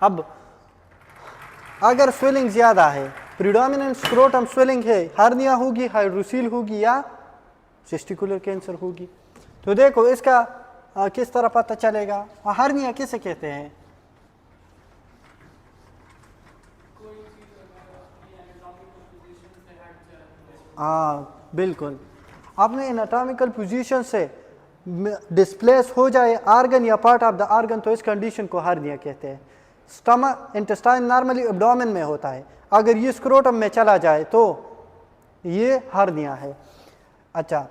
अब अगर स्वेलिंग ज़्यादा है, प्रीडोमिनेंट स्क्रोटम स्वेलिंग है, हार्निया होगी, हाइड्रोसील होगी या टेस्टिकुलर कैंसर होगी। तो देखो इसका किस तरह पता चलेगा? हार्निया किसे कहते हैं? हाँ बिल्कुल, आपने एनाटॉमिकल पोजीशन से डिस्प्लेस हो जाए आर्गन या पार्ट ऑफ द आर्गन, तो इस कंडीशन को हार्निया कहते हैं। स्टमक इंटेस्टाइन नॉर्मली एब्डोमेन में होता है, अगर ये स्क्रोटम में चला जाए तो ये हार्निया है। अच्छा,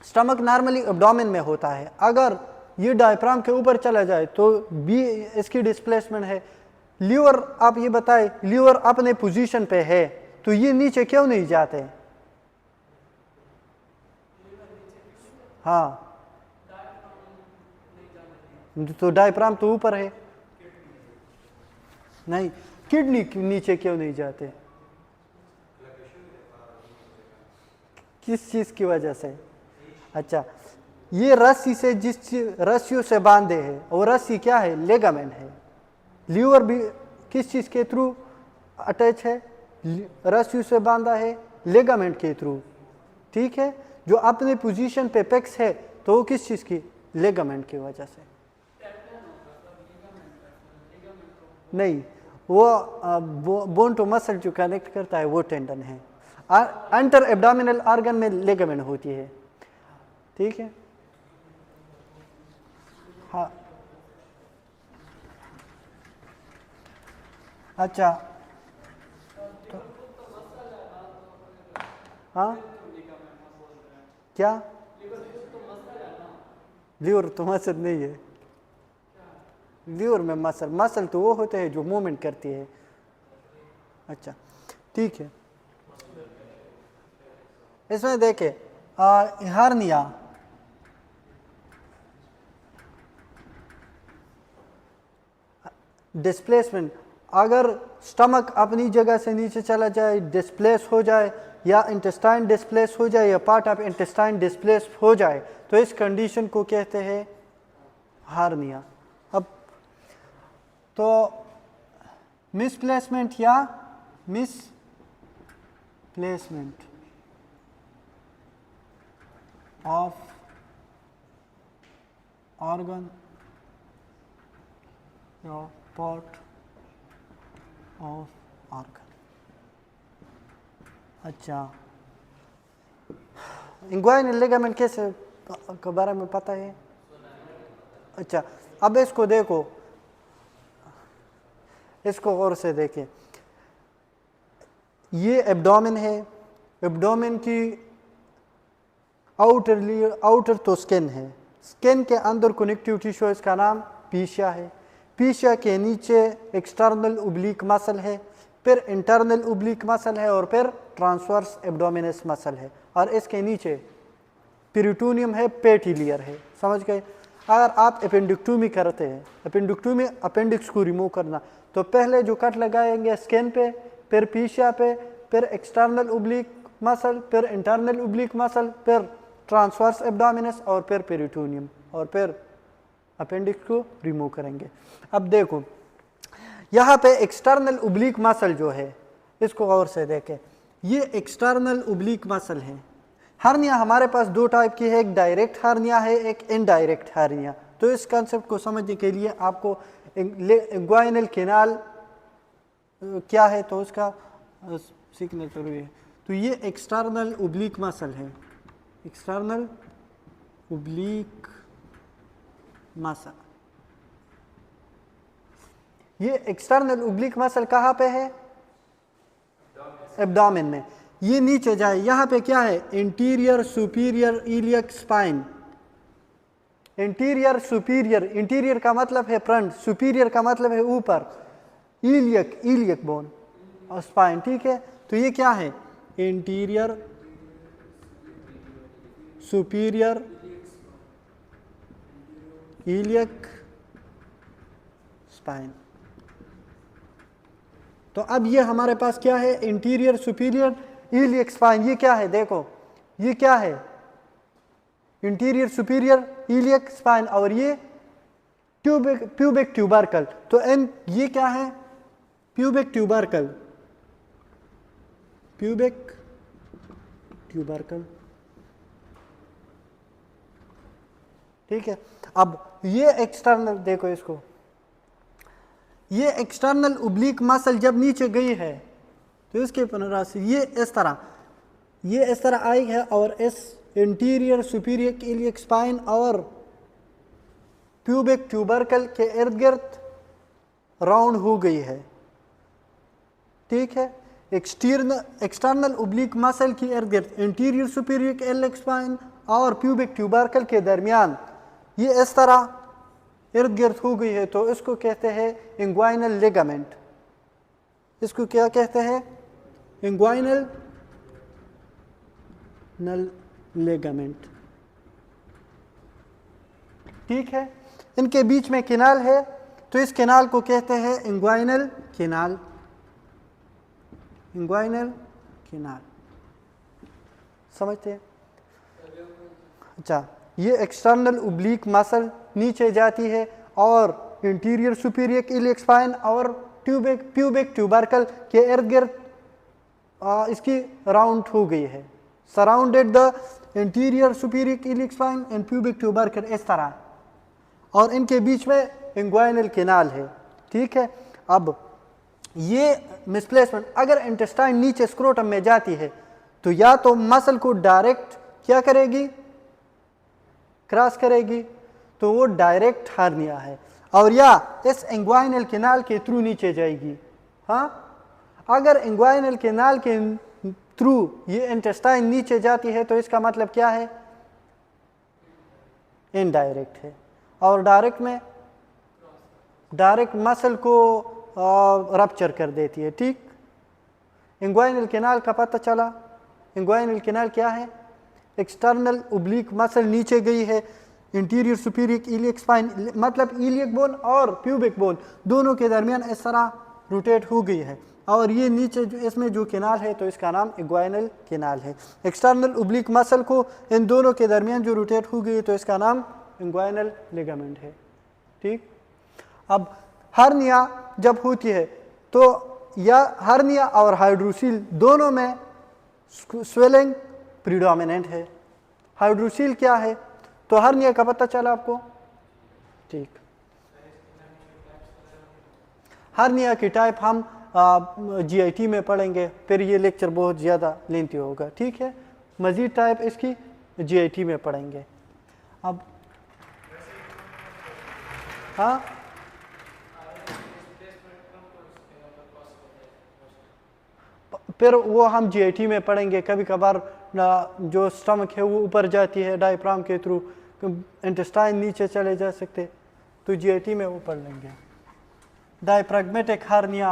स्टमक नॉर्मली एब्डोमेन में होता है, अगर ये डायफ्राम के ऊपर चला जाए तो भी इसकी डिस्प्लेसमेंट है। लीवर, आप ये बताएं, लीवर अपने पोजीशन पे है तो ये नीचे क्यों नहीं जाते? हाँ, तो डायफ्राम तो ऊपर है, नहीं, किडनी नीचे क्यों नहीं जाते? किस चीज़ की वजह से? अच्छा, ये रस्सी से, जिस रस्सियों से बांधे हैं, और रस्सी क्या है? लेगामेंट है। लीवर भी किस चीज़ के थ्रू अटैच है? रस्सियों से बांधा है, लेगामेंट के थ्रू, ठीक है? जो अपने पोजीशन पे पेक्स है तो वो किस चीज़ की? लिगामेंट की वजह से। नहीं, वो बोन टू मसल जो कनेक्ट करता है वो टेंडन है। अंटर एब्डोमिनल ऑर्गन में लिगामेंट होती है, ठीक है। हाँ, अच्छा, तो, हाँ क्या, लीवर तो मसल नहीं है, लीवर में मसल तो वो होते हैं जो मूवमेंट करती है। अच्छा, ठीक है। इसमें देखे हार्निया, डिस्प्लेसमेंट, अगर स्टमक अपनी जगह से नीचे चला जाए, डिस्प्लेस हो जाए, या इंटेस्टाइन डिस्प्लेस हो जाए, या पार्ट ऑफ इंटेस्टाइन डिस्प्लेस हो जाए, तो इस कंडीशन को कहते हैं हार्निया। अब तो मिसप्लेसमेंट या मिसप्लेसमेंट ऑफ ऑर्गन या पार्ट ऑफ ऑर्गन। अच्छा, इंग्वाइनल लिगामेंट कैसे के बारे में पता है? अच्छा, अब इसको देखो, इसको गौर से देखें। ये एब्डोमेन है, एब्डोमेन की आउटर तो स्किन है, स्किन के अंदर कनेक्टिव टिश्यू, इसका नाम पीशिया है। पीशिया के नीचे एक्सटर्नल ओब्लिक मसल है, फिर इंटरनल ओब्लिक मसल है, और फिर ट्रांसवर्स एब्डोमिनस मसल है, और इसके नीचे पेरिटोनियम है, पेटिलियर है। समझ गए? अगर आप अपेंडिक्टोमी करते हैं, अपेंडिक्टोमी अपेंडिक्स को रिमूव करना, तो पहले जो कट लगाएंगे स्किन पे, फिर पीशिया पे, फिर एक्सटर्नल ओब्लिक मसल, फिर इंटरनल ओब्लिक मसल, फिर ट्रांसवर्स एब्डोमिनस, और फिर पेरिटोनियम, और फिर अपेंडिक्स को रिमूव करेंगे। अब देखो, यहाँ पे एक्सटर्नल ओब्लिक मसल जो है, इसको गौर से देखें, ये एक्सटर्नल ओब्लिक मसल है। हार्निया हमारे पास दो टाइप की है, एक डायरेक्ट हार्निया है, एक इनडायरेक्ट हार्निया। तो इस कंसेप्ट को समझने के लिए आपको इंग्वाइनल कैनाल क्या है तो उसका सीखना जरूरी है। तो ये एक्सटर्नल ओब्लिक मसल है, एक्सटर्नल ओब्लिक मसल। ये एक्सटर्नल ओब्लिक मसल कहाँ पे है? एब्डोमेन में। ये नीचे जाए, यहाँ पे क्या है? Interior superior iliac spine. Interior superior, interior का मतलब है फ्रंट, सुपीरियर का मतलब है ऊपर, इलियक इलियक बोन और स्पाइन, ठीक है। तो ये क्या है? Interior superior iliac spine. तो अब ये हमारे पास क्या है? Interior superior iliac spine. ये क्या है? देखो, ये क्या है? इंटीरियर सुपीरियर इलियक स्पाइन, और ये प्यूबिक ट्यूबरकल। तो ये क्या है? प्यूबिक ट्यूबरकल, प्यूबिक ट्यूबरकल, ठीक है। अब ये एक्सटर्नल, देखो इसको, ये एक्सटर्नल ओब्लिक मसल जब नीचे गई है तो इसके पुनरावृत्ति ये इस तरह आई है, और इस इंटीरियर सुपीरियर इलियक स्पाइन और प्यूबिक ट्यूबरकल के इर्द गिर्द राउंड हो गई है, ठीक है। एक्सटर्नल ओब्लिक मसल की इर्द गिर्द इंटीरियर सुपीरियर इलियक स्पाइन और प्यूबिक ट्यूबरकल के दरमियान ये इस तरह इर्द गिर्द हो गई है, तो इसको कहते हैं इंग्वाइनल लिगामेंट। इसको क्या कहते हैं? इंग्वाइनल लिगामेंट, ठीक है। इनके बीच में कैनाल है, तो इस कैनाल को कहते हैं इंग्वाइनल कैनाल, इंग्वाइनल कैनाल। समझते हैं? अच्छा, ये एक्सटर्नल ओब्लिक मसल नीचे जाती है, और इंटीरियर सुपीरियर इलियक स्पाइन और प्यूबिक ट्यूबरकल के इर्द गिर्द इसकी राउंड हो गई है, surrounded the interior superior iliac spine and pubic tubercle, इस तरह, और इनके बीच में इंग्वाइनल कैनाल है, ठीक है। अब ये मिसप्लेसमेंट, अगर इंटेस्टाइन नीचे स्क्रोटम में जाती है तो या तो मसल को डायरेक्ट क्या करेगी, क्रॉस करेगी, तो वो डायरेक्ट हार्निया है, और या इस इंग्वाइनल कैनाल के थ्रू नीचे जाएगी। हाँ, अगर इंग्वाइनल कैनाल के थ्रू ये इंटेस्टाइन नीचे जाती है तो इसका मतलब क्या है, इनडायरेक्ट है, और डायरेक्ट में डायरेक्ट मसल को रप्चर कर देती है, ठीक। इंग्वाइनल कैनाल का पता चला, इंग्वाइनल कैनाल क्या है, एक्सटर्नल ओब्लिक मसल नीचे गई है, इंटीरियर सुपीरियर इलियक स्पाइन मतलब इलियक बोन और प्यूबिक बोन दोनों के दरमियान इस तरह रोटेट हो गई है, और ये नीचे जो इसमें जो कैनाल है तो इसका नाम इंग्वाइनल कैनाल है। एक्सटर्नल ओब्लिक मसल को इन दोनों के दरमियान जो रोटेट हो गई है तो इसका नाम इंग्वाइनल लिगामेंट है, ठीक। अब हर्निया जब होती है तो या हर्निया और हाइड्रोसील दोनों में स्वेलिंग प्रीडोमिनेंट है। हाइड्रोसील क्या है, तो हर्निया का पता चला आपको, ठीक। हर्निया की टाइप हम जीआईटी में पढ़ेंगे, फिर ये लेक्चर बहुत ज़्यादा लेंथी होगा, ठीक है। मज़ीद टाइप इसकी जीआईटी में पढ़ेंगे। अब हाँ, फिर वो हम जीआईटी में पढ़ेंगे। कभी कभार जो स्टमक है वो ऊपर जाती है डायफ्राम के थ्रू, इंटेस्टाइन नीचे चले जा सकते, तो जीआईटी में वो पढ़ लेंगे। डायफ्रैग्मेटिक हार्निया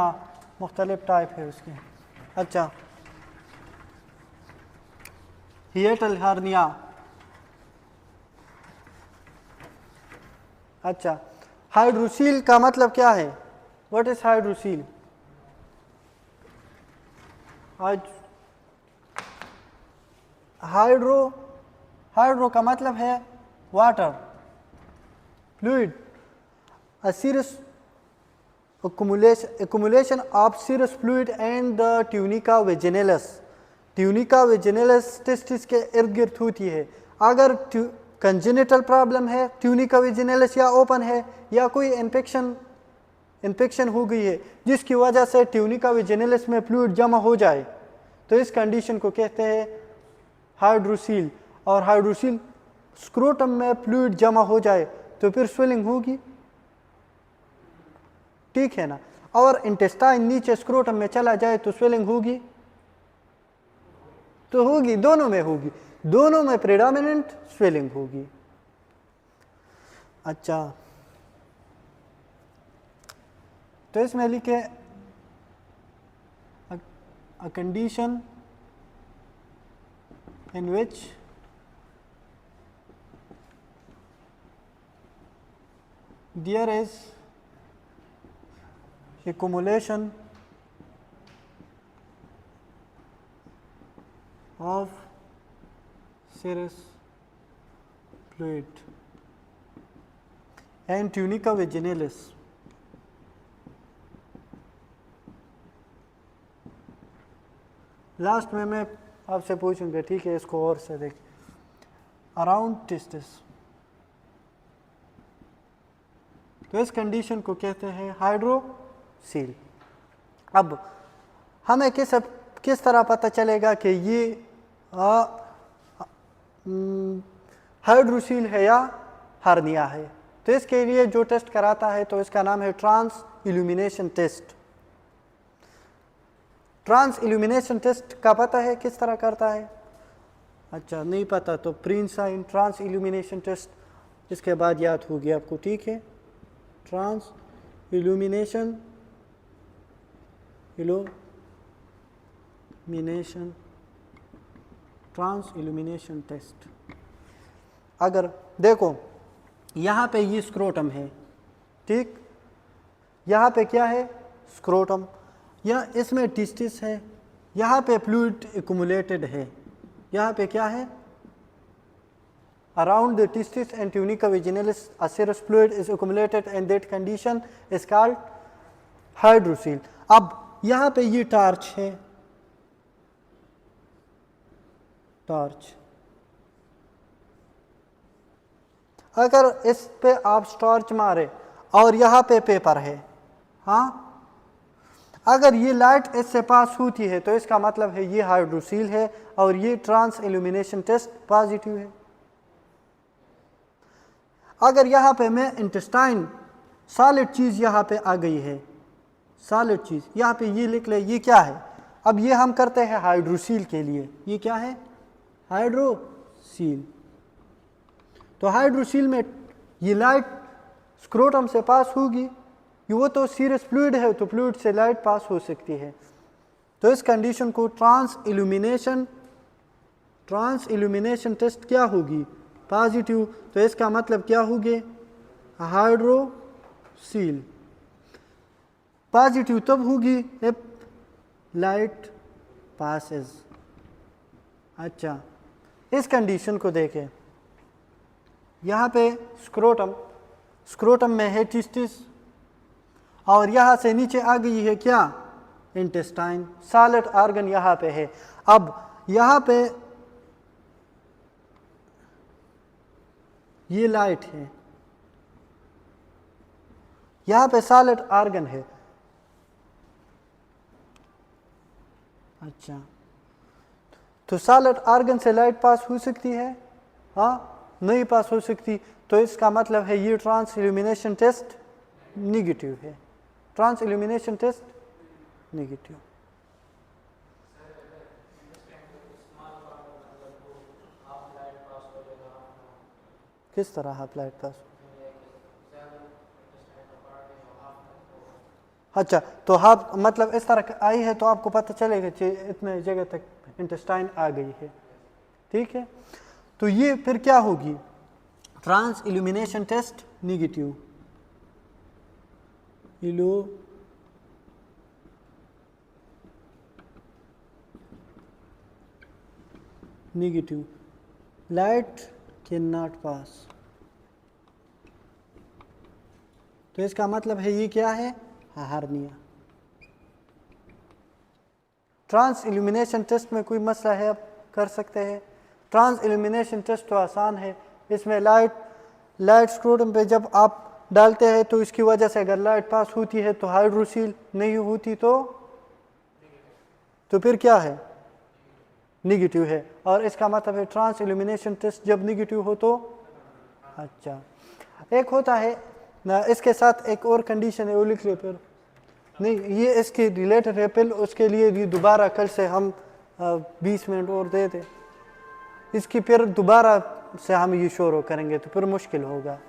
मुख्तलिफ टाइप है उसके। अच्छा, हिएटल हार्निया, अच्छा, हाइड्रोसील का मतलब क्या है, व्हाट इज हाइड्रोसील? हाइड्रो का मतलब है water, fluid, a serous accumulation of serous fluid and the tunica vaginalis। Tunica vaginalis testis के इर्द गिर्द होती है। अगर कंजेनिटल प्रॉब्लम है, ट्यूनिका वेजिनेलिस या ओपन है या कोई इन्फेक्शन हो गई है जिसकी वजह से ट्यूनिका वेजिनेलिस में फ्लूइड जमा हो जाए, तो इस कंडीशन को कहते हैं हाइड्रोसील। और हाइड्रोसील स्क्रोटम में फ्लूइड जमा हो जाए तो फिर स्वेलिंग होगी, ठीक है ना। और इंटेस्टाइन नीचे स्क्रोटम में चला जाए तो स्वेलिंग होगी, तो होगी, दोनों में होगी, दोनों में प्रेडोमिनेंट स्वेलिंग होगी। अच्छा, तो इसमें लिखे a condition in which there is accumulation of serous fluid and tunica vaginalis last में मैं आपसे पूछूंगा, ठीक है, इसको और से देख, अराउंड टेस्टिस, तो इस कंडीशन को कहते हैं हाइड्रोसील। अब हमें किस तरह पता चलेगा कि ये हाइड्रोसील है या हार्निया है, तो इसके लिए जो टेस्ट कराता है तो इसका नाम है transillumination test. Transillumination test का पता है किस तरह करता है? अच्छा, नहीं पता तो प्रिंसाइन ट्रांस इल्यूमिनेशन टेस्ट इसके बाद याद होगी आपको, ठीक है। Transillumination transillumination test. अगर देखो यहाँ पे ये स्क्रोटम है, ठीक, यहाँ पे क्या है, स्क्रोटम, या इसमें टेस्टिस है, यहाँ पे फ्लूइड एक्युमुलेटेड है, यहाँ पे क्या है, around the testis and tunica vaginalis a serous fluid is accumulated and that condition is called hydrocele. अब यहाँ पे ये टार्च है, टार्च, अगर इस पे आप स्टॉर्च मारे और यहाँ पे पेपर है, हाँ, अगर ये लाइट इससे पास होती है तो इसका मतलब है ये हाइड्रोसील है और ये ट्रांस इल्यूमिनेशन टेस्ट पॉजिटिव है। अगर यहाँ पे मैं इंटेस्टाइन सॉलिड चीज़ यहाँ पे आ गई है, सॉलिड चीज़ यहाँ पे ये लिख ले, ये क्या है? अब ये हम करते हैं हाइड्रोसील के लिए, ये क्या है? हाइड्रोसील। तो हाइड्रोसील में ये लाइट स्क्रोटम से पास होगी, वो तो सीरियस फ्लूइड है तो फ्लूइड से लाइट पास हो सकती है। तो इस कंडीशन को ट्रांस इल्यूमिनेशन टेस्ट क्या होगी? पॉजिटिव। तो इसका मतलब क्या होगी? हाइड्रोसील। पॉजिटिव तब होगी जब लाइट पासेस। अच्छा, इस कंडीशन को देखें, यहाँ पे स्क्रोटम में है टेस्टिस और यहाँ से नीचे आ गई है क्या? इंटेस्टाइन। सॉलिड ऑर्गन यहाँ पे है। अब यहाँ पे ये लाइट है, यहाँ पे सॉलिड ऑर्गन है। अच्छा, तो सॉलिड ऑर्गन से लाइट पास हो सकती है? हाँ, नहीं पास हो सकती। तो इसका मतलब है ये ट्रांस इल्यूमिनेशन टेस्ट निगेटिव है। Transillumination test negative. किस तरह हाफ लाइट पास? अच्छा, तो हाफ मतलब इस तरह आई है तो आपको पता चलेगा कि इतने जगह तक इंटेस्टाइन आ गई है। ठीक है, तो ये फिर क्या होगी? Transillumination test negative. Negative, light can not pass. तो इसका मतलब है ये क्या है? हार्निया। ट्रांस इल्यूमिनेशन टेस्ट में कोई मसला है? आप कर सकते हैं। ट्रांस इल्यूमिनेशन टेस्ट तो आसान है। इसमें लाइट स्क्रोटम पे जब आप डालते हैं तो इसकी वजह से अगर लाइट पास होती है तो हाइड्रोसील, नहीं होती तो फिर क्या है? निगेटिव है। और इसका मतलब है ट्रांस इल्यूमिनेशन टेस्ट जब निगेटिव हो तो अच्छा। एक होता है ना, इसके साथ एक और कंडीशन है, वो लिख लो फिर। नहीं, ये इसके रिलेटेड है, फिर उसके लिए भी दोबारा कल से हम 20 मिनट और दे दें। इसकी फिर दोबारा से हम ये शोर करेंगे तो फिर मुश्किल होगा।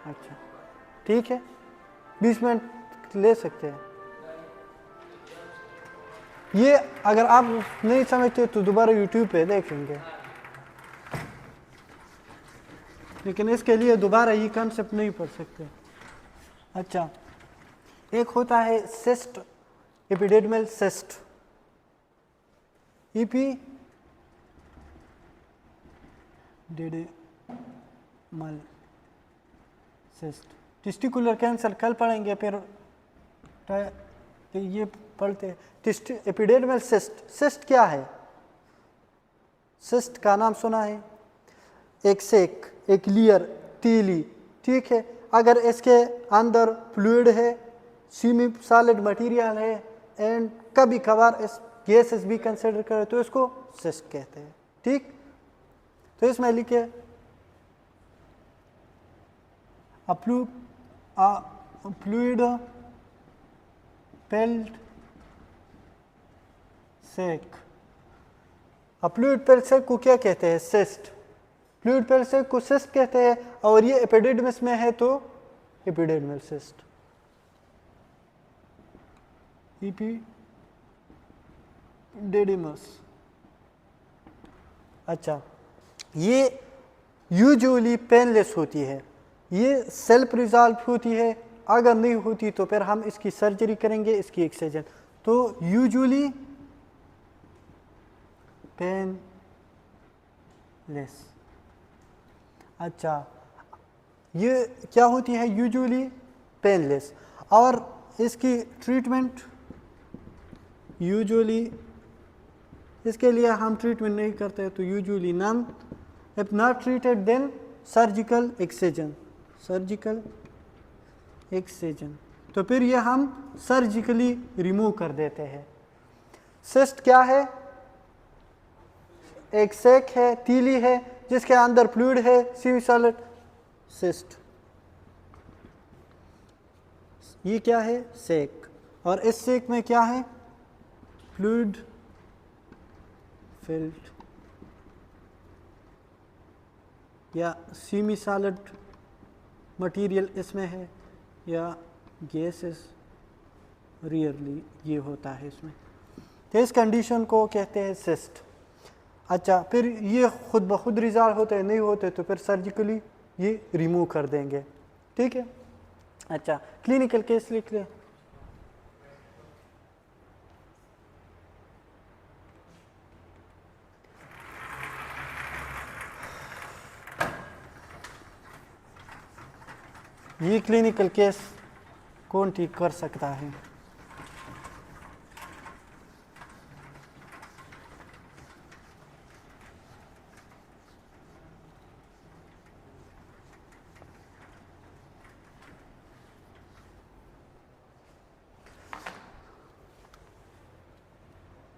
अच्छा, ठीक है, 20 मिनट ले सकते हैं। ये अगर आप नहीं समझते तो दोबारा YouTube पे देखेंगे, लेकिन इसके लिए दोबारा ये कॉन्सेप्ट नहीं पढ़ सकते। अच्छा, एक होता है cyst, epidermal cyst, epidermal cyst. Testicular cancer कल पढ़ेंगे, फिर ये पढ़ते हैं। एपिडेर्मल सिस्ट क्या है? सिस्ट का नाम सुना है? एक सेक, एक लेयर, तीली, ठीक है। अगर इसके अंदर फ्लूइड है, सेमी सॉलिड मटेरियल है एंड कभी कभार इस गैसेस भी कंसिडर करें तो इसको सिस्ट कहते हैं। ठीक, तो इसमें लिखे फ्लूइड पेल्ड सेक। फ्लूइड पेल्ड सेक को क्या कहते हैं? सिस्ट। फ्लूइड पेल्ड सेक को सिस्ट कहते हैं और ये एपिडेर्मिस में है तो एपिडेर्मल सिस्ट। एपिडेर्मिस। अच्छा, ये यूजुअली पेनलेस होती है, ये सेल्फ रिजॉल्व होती है। अगर नहीं होती तो फिर हम इसकी सर्जरी करेंगे, इसकी एक्सcision। तो यूजुअली पेनलेस। अच्छा, ये क्या होती है? Usually painless. और इसकी ट्रीटमेंट यूजुअली, इसके लिए हम ट्रीटमेंट नहीं करते तो usually non if not treated then surgical excision, surgical excision, तो फिर ये हम सर्जिकली रिमूव कर देते हैं। सिस्ट क्या है? एक सेक है, तीली है जिसके अंदर फ्लूइड है, सेमी सॉलिड सिस्ट। ये क्या है? सेक। और इस सेक में क्या है? फ्लूइड फिल्ड या सेमी सॉलिड मटेरियल इसमें है, या गैसेस रियरली ये होता है इसमें। तो इस कंडीशन को कहते हैं सिस्ट। अच्छा, फिर ये खुद ब खुद रिजॉल्व होते हैं, नहीं होते तो फिर सर्जिकली ये रिमूव कर देंगे। ठीक है। अच्छा, क्लिनिकल केस लिख लें। ये क्लिनिकल केस कौन ठीक कर सकता है?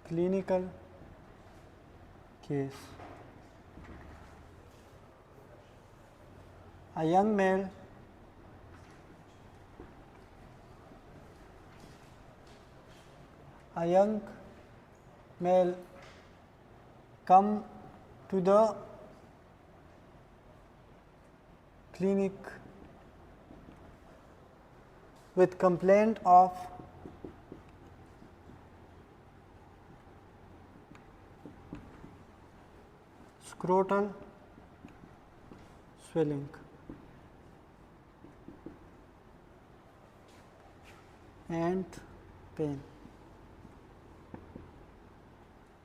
Clinical case, a young male come to the clinic with complaint of scrotal swelling and pain।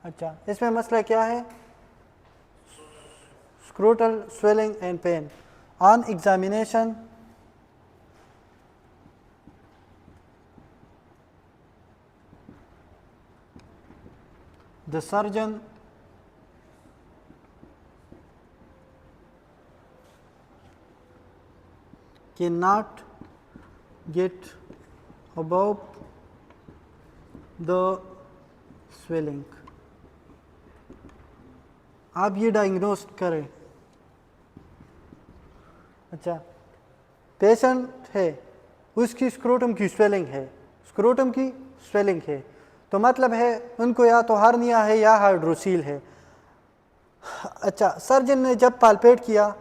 अच्छा, इसमें मसला क्या है? scrotal swelling and pain। on examination the surgeon cannot get above the swelling। आप ये डायग्नोस करें। अच्छा, पेशेंट है, उसकी स्क्रोटम की स्वेलिंग है, स्क्रोटम की स्वेलिंग है, तो मतलब है उनको या तो हार्निया है या हाइड्रोसील है। अच्छा, सर्जन ने जब पाल्पेट किया,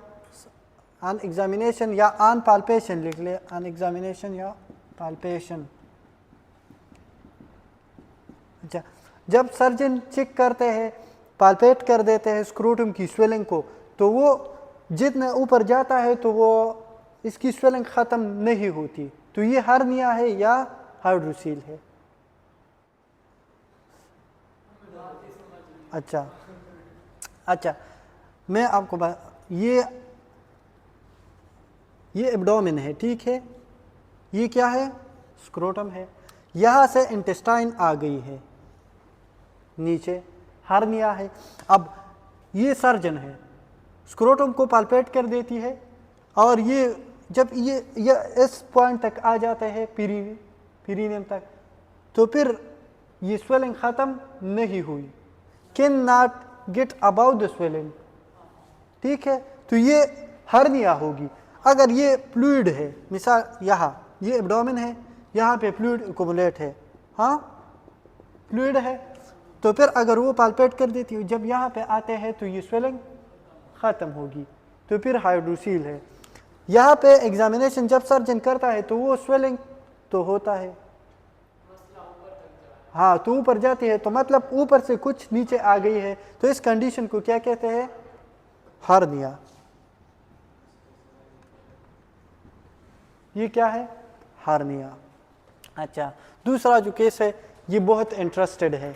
ऑन एग्जामिनेशन या ऑन पाल्पेशन लिख ले, ऑन एग्जामिनेशन या पाल्पेशन। अच्छा, जब सर्जन चेक करते हैं, पाल्पेट कर देते हैं स्क्रोटम की स्वेलिंग को, तो वो जितना ऊपर जाता है तो वो इसकी स्वेलिंग ख़त्म नहीं होती, तो ये हार्निया है या हाइड्रोसील है। अच्छा अच्छा, मैं आपको ये एब्डोमेन है, ठीक है। ये क्या है? स्क्रोटम है। यहाँ से इंटेस्टाइन आ गई है, नीचे हार्निया है। अब ये सर्जन है, स्क्रोटम को पाल्पेट कर देती है, और ये जब ये इस पॉइंट तक आ जाते हैं, पीरिनियम तक, तो फिर ये स्वेलिंग ख़त्म नहीं हुई, can not get about the swelling. ठीक है, तो ये हार्निया होगी। अगर ये फ्लूइड है, मिसाल यहाँ ये एब्डोमेन है, यहाँ पे फ्लूइड एक्युमुलेट है, हाँ फ्लूइड है, तो फिर अगर वो पाल्पेट कर देती है, जब यहाँ पे आते हैं तो ये स्वेलिंग ख़त्म होगी, तो फिर हाइड्रोसील है। यहाँ पे एग्जामिनेशन जब सर्जन करता है तो वो स्वेलिंग तो होता है, हाँ, तो ऊपर जाती है, तो मतलब ऊपर से कुछ नीचे आ गई है, तो इस कंडीशन को क्या कहते हैं? हार्निया। ये क्या है? हार्निया। अच्छा, दूसरा जो केस है ये बहुत इंटरेस्टेड है।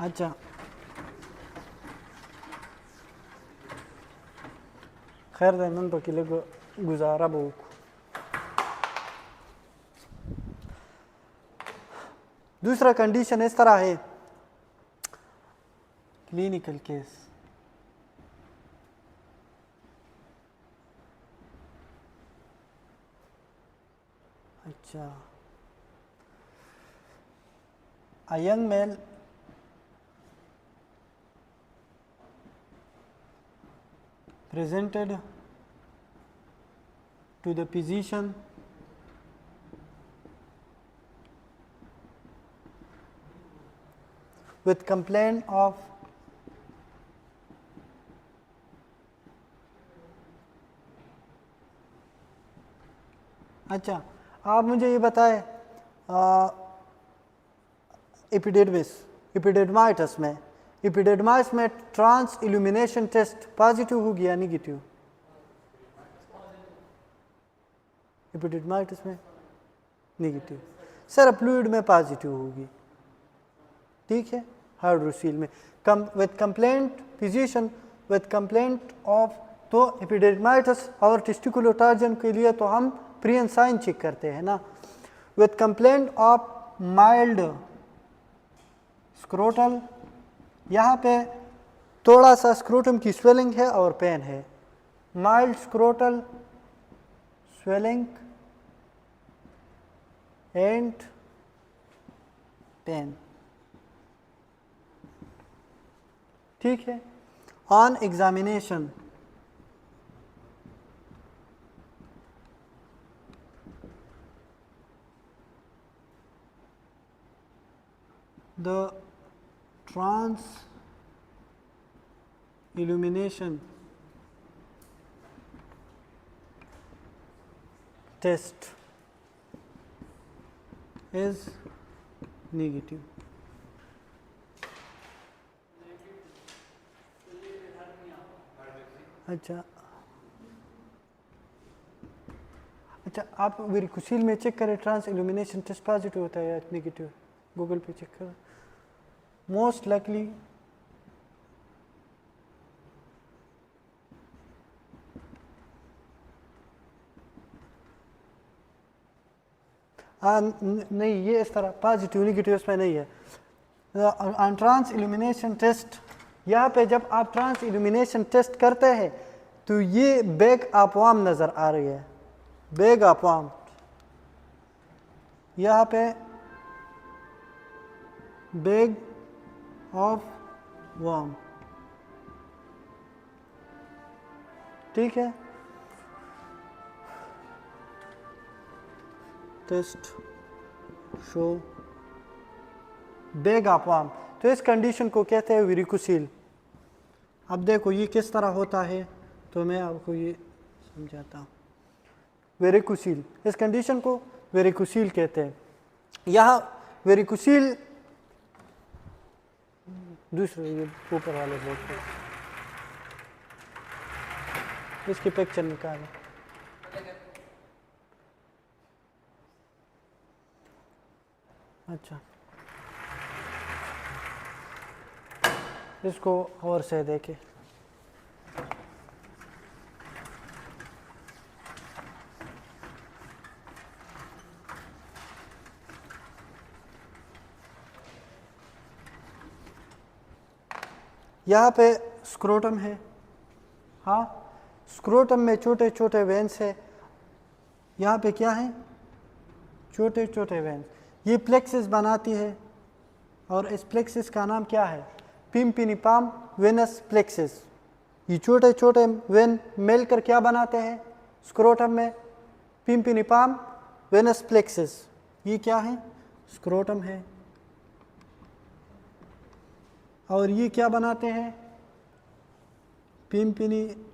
अच्छा, खैर दैन पकीले गुजारा बहु दूसरा कंडीशन इस तरह है, क्लिनिकल केस। अच्छा, a young male presented to the physician with complaint of अच्छा, आप मुझे ये बताएं एपिडेडमाइटिस में ट्रांस इल्यूमिनेशन टेस्ट पॉजिटिव होगी या निगेटिव? एपिडेडमाइटिस में निगेटिव, सेरोफ्लूइड में पॉजिटिव होगी, ठीक है। हाइड्रोसील में with complaint physician with complaint of, तो एपिडेडमाइटिस और टेस्टिकुलर टार्जन के लिए तो हम प्री एंड साइन चेक करते हैं ना। With complaint of mild scrotal, यहाँ पे थोड़ा सा स्क्रोटम की स्वेलिंग है और पेन है, mild scrotal swelling and pain, ठीक है। On examination the trans illumination test is negative। अच्छा, आप वेरिकोसील में चेक करें, ट्रांस इल्यूमिनेशन टेस्ट पॉजिटिव होता है या नेगेटिव, गूगल पे चेक करें, मोस्ट लाइकली नहीं, ये इस तरह पॉजिटिव नेगेटिव इसमें नहीं है। ट्रांस इल्यूमिनेशन टेस्ट, यहाँ पे जब आप ट्रांस इल्यूमिनेशन टेस्ट करते हैं तो ये बैग ऑफ वार्म नज़र आ रही है, बैग ऑफ वार्म, यहाँ पे बैग ऑफ वार्म, ठीक है। Test show bag of worm, तो इस कंडीशन को कहते हैं वेरिकोसील। अब देखो ये किस तरह होता है, तो मैं आपको ये समझाता हूँ। वेरिकोसील, इस कंडीशन को वेरिकोसील कहते हैं। यहाँ वेरिकोसील दूसरे ये ऊपर वाले बोर्ड पे इसकी पिक्चर निकालें। अच्छा, इसको और से देखें, यहाँ पे स्क्रोटम है, हाँ, स्क्रोटम में छोटे छोटे वेंस है, यहाँ पे क्या है, छोटे छोटे वेंस, ये प्लेक्सिस बनाती है और इस प्लेक्सिस का नाम क्या है, पिम्पिनिपाम वेनस प्लेक्सिस। ये छोटे छोटे वेन मिलकर क्या बनाते हैं स्क्रोटम में, पिम्पिनिपाम वेनस प्लेक्सिस। ये क्या है, स्क्रोटम है, और ये क्या बनाते हैं, पिम्पिनिफॉर्म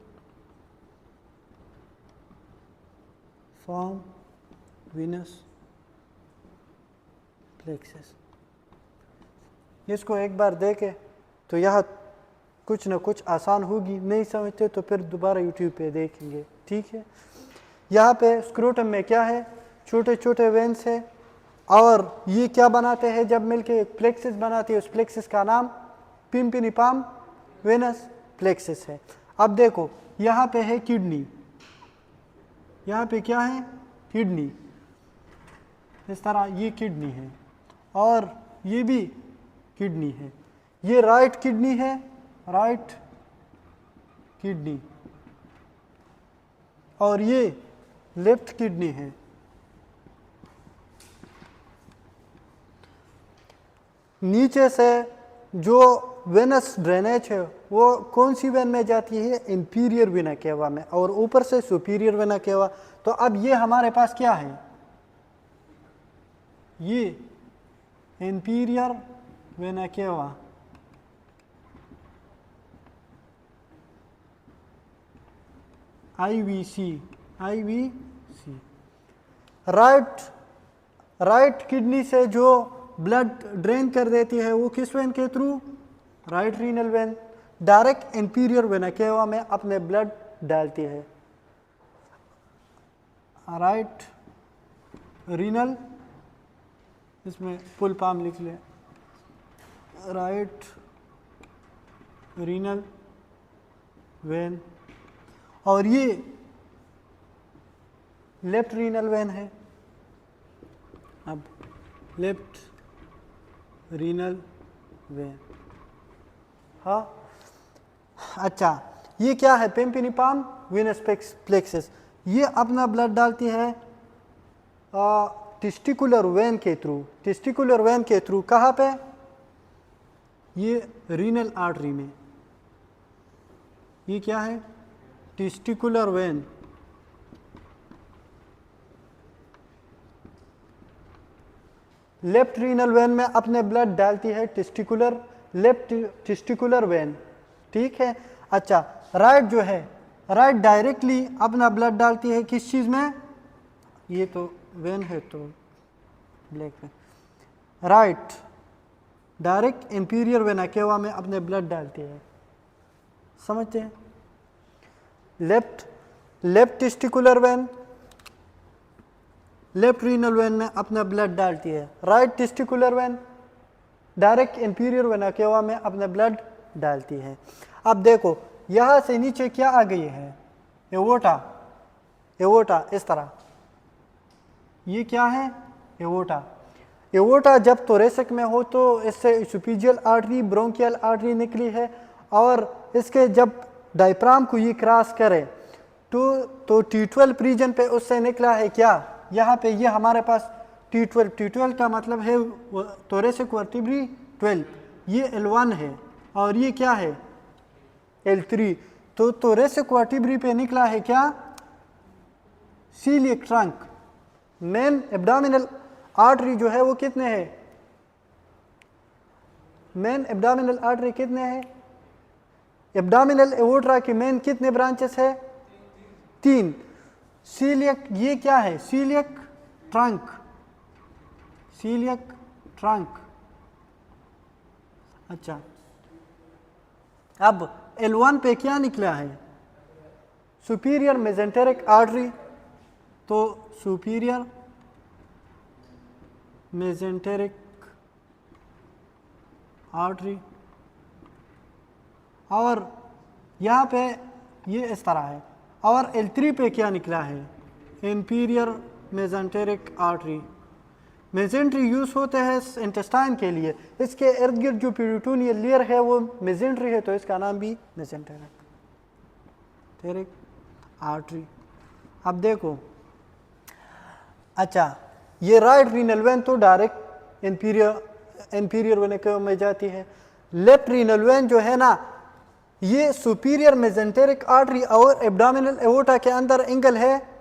वेनस प्लेक्सिस। इसको एक बार देखें तो यह कुछ ना कुछ आसान होगी, नहीं समझते तो फिर दोबारा यूट्यूब पे देखेंगे, ठीक है। यहाँ पे स्क्रोटम में क्या है, छोटे छोटे वेंस है, और ये क्या बनाते हैं जब मिलके एक प्लेक्सिस बनाती है, उस प्लेक्सिस का नाम पिम्पिनिपाम वेनस प्लेक्सिस है। अब देखो यहाँ पे है किडनी, यहाँ पे क्या है, किडनी, इस तरह ये किडनी है और ये भी किडनी है, ये राइट किडनी है, राइट किडनी, और ये लेफ्ट किडनी है। नीचे से जो वेनस ड्रेनेज है वो कौन सी वेन में जाती है, इंफीरियर वेना केवा में, और ऊपर से सुपीरियर वेना केवा। तो अब ये हमारे पास क्या है, ये inferior vena cava, IVC, IVC. Right kidney से जो ब्लड ड्रेन कर देती है वो किस वेन के through, right renal vein, direct inferior vena cava में अपने ब्लड डालती है। राइट रीनल, इसमें फुल पाम लिख ले, राइट रीनल वेन, और ये लेफ्ट रीनल वेन है। अब लेफ्ट रीनल वेन, हाँ अच्छा, ये क्या है, पिम्पिनिपाम वेनस प्लेक्सिस, ये अपना ब्लड डालती है टेस्टिकुलर वेन के थ्रू, टेस्टिकुलर वेन के थ्रू कहाँ पे, ये रीनल आर्टरी में, ये क्या है, testicular vein, left renal when में अपने ब्लड डालती है टेस्टिकुलर, लेफ्ट टेस्टिकुलर वेन, ठीक है। अच्छा, राइट जो है, राइट डायरेक्टली अपना ब्लड डालती है किस चीज़ में, ये तो वेन है तो black when, right direct inferior vena cava में अपने ब्लड डालती है, समझते हैं। Left testicular vein, left renal when में अपना ब्लड डालती है, right testicular vein direct inferior vena cava में अपना ब्लड डालती है। अब देखो यहाँ से नीचे क्या आ गई है, एवोटा, एवोटा इस तरह, ये क्या है, एवोटा। एवोटा जब थोरेसिक में हो तो इससे एसोफेजियल आर्टरी, ब्रोंकियल आर्टरी निकली है, और इसके जब डायफ्राम को ये क्रॉस करे तो T12 रीजन पे उससे निकला है क्या, यहाँ पे ये हमारे पास T12, T12 का मतलब है थोरेसिक वर्टिब्री 12, ये L1 है और ये क्या है L3, तो थोरेसिक वर्टिब्री पे निकला है क्या, coeliac trunk. Main abdominal artery जो है वो कितने हैं, मेन एब्डोमिनल आर्टरी कितने हैं, एब्डोमिनल एवोट्रा की मेन कितने ब्रांचेस है, 3। सीलियक, ये क्या है, सीलियक ट्रंक, सीलियक ट्रंक। अच्छा, अब L1 पे क्या निकला है, सुपीरियर मेजेंटेरिक आर्टरी, तो सुपीरियर मेजेंटेरिक आर्टरी, और यहाँ पे ये इस तरह है, और L3 पे क्या निकला है, inferior mesenteric artery. Mesentery use होते हैं इंटेस्टाइन के लिए, इसके इर्द गिर्द जो पेरिटोनियल लेयर है वो मेजेंट्री है, तो इसका नाम भी मेजेंटेरिक आर्टरी। अब देखो, अच्छा, ये राइट रीनल वेन तो डायरेक्ट इंफीरियर वेन में जाती है, लेफ्ट रीनल वेन जो है ना, ये सुपीरियर मेजेंटेरिक आर्टरी और एब्डोमिनल एवोटा के अंदर एंगल है,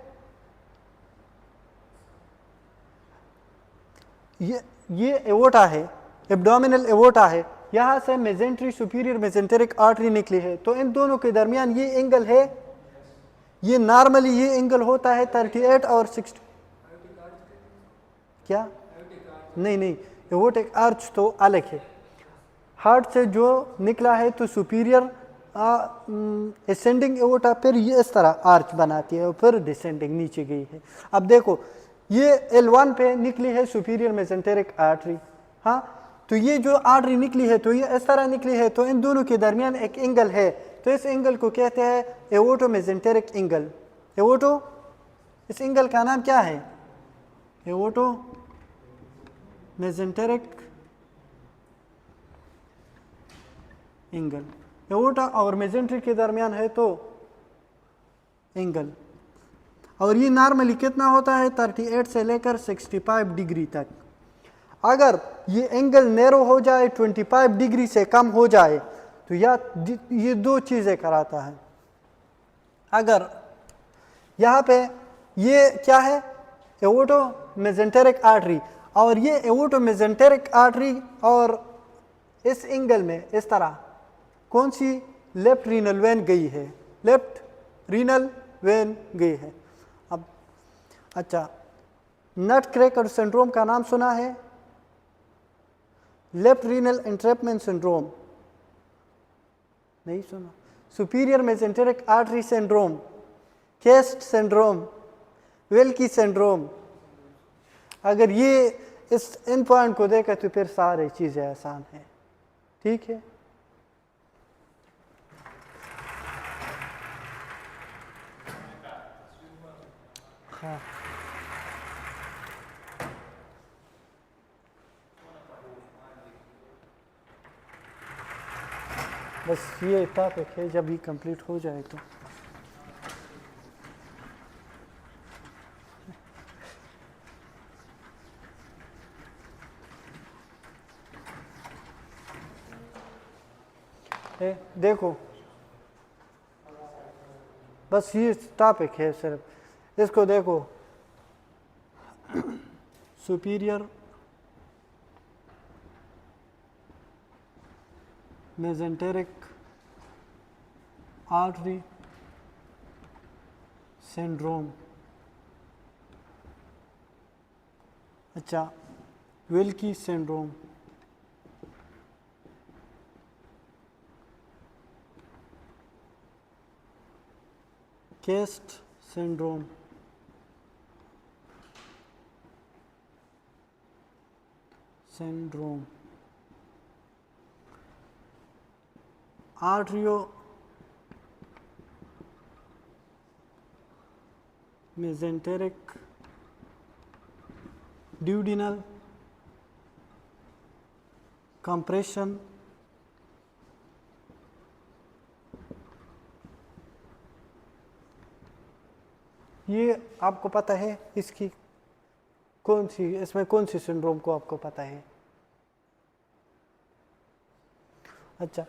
ये एवोटा है, एब्डोमिनल एवोटा है, यहाँ से मेजेंट्री सुपीरियर मेजेंटेरिक आर्टरी निकली है, तो इन दोनों के दरमियान ये एंगल है, ये नॉर्मली ये एंगल होता है 38 और 60, क्या, नहीं, एवोटिक आर्च तो अलग है, हार्ट से जो निकला है तो सुपीरियर असेंडिंग एवोटा, फिर ये इस तरह आर्च बनाती है और फिर डिसेंडिंग नीचे गई है। अब देखो ये L1 पे निकली है सुपीरियर मेसेंटेरिक आर्टरी। हाँ, तो ये जो आर्टरी निकली है तो ये इस तरह निकली है, तो इन दोनों के दरमियान एक एंगल है, तो इस एंगल को कहते हैं एओर्टो मेसेंटेरिक एंगल। एओर्टो, इस एंगल का नाम क्या है? एओर्टो मेसेंटेरिक एंगल। एओर्टा और मेसेंट्री के दरमियान है तो एंगल, और ये नॉर्मली कितना होता है? 38 से लेकर 65 डिग्री तक। अगर ये एंगल नैरो हो जाए, 25 डिग्री से कम हो जाए, तो ये दो चीज़ें कराता है। अगर यहाँ पे ये क्या है? एओर्टो मेसेंटेरिक आर्टरी, और ये एओर्टो मेसेंटेरिक आर्टरी और इस एंगल में इस तरह कौन सी लेफ्ट रीनल वेन गई है? लेफ्ट रीनल वेन गई है। अब अच्छा, नट क्रैकर सिंड्रोम का नाम सुना है? लेफ्ट रीनल एंट्रैपमेंट सिंड्रोम नहीं सुना? Superior mesenteric artery syndrome, cast syndrome, Wilkie syndrome. अगर ये इन पॉइंट को देखा तो फिर सारी चीज़ें आसान हैं। ठीक है, हाँ, बस ये टॉपिक है, जब ये कंप्लीट हो जाए तो देखो, बस ये टॉपिक है सिर्फ, इसको देखो। Superior mesenteric artery syndrome. अच्छा, Wilkie syndrome, cast syndrome, arteriomesenteric duodenal compression, ये आपको पता है इसकी कौन सी, इसमें कौन सी सिंड्रोम को आपको पता है? अच्छा,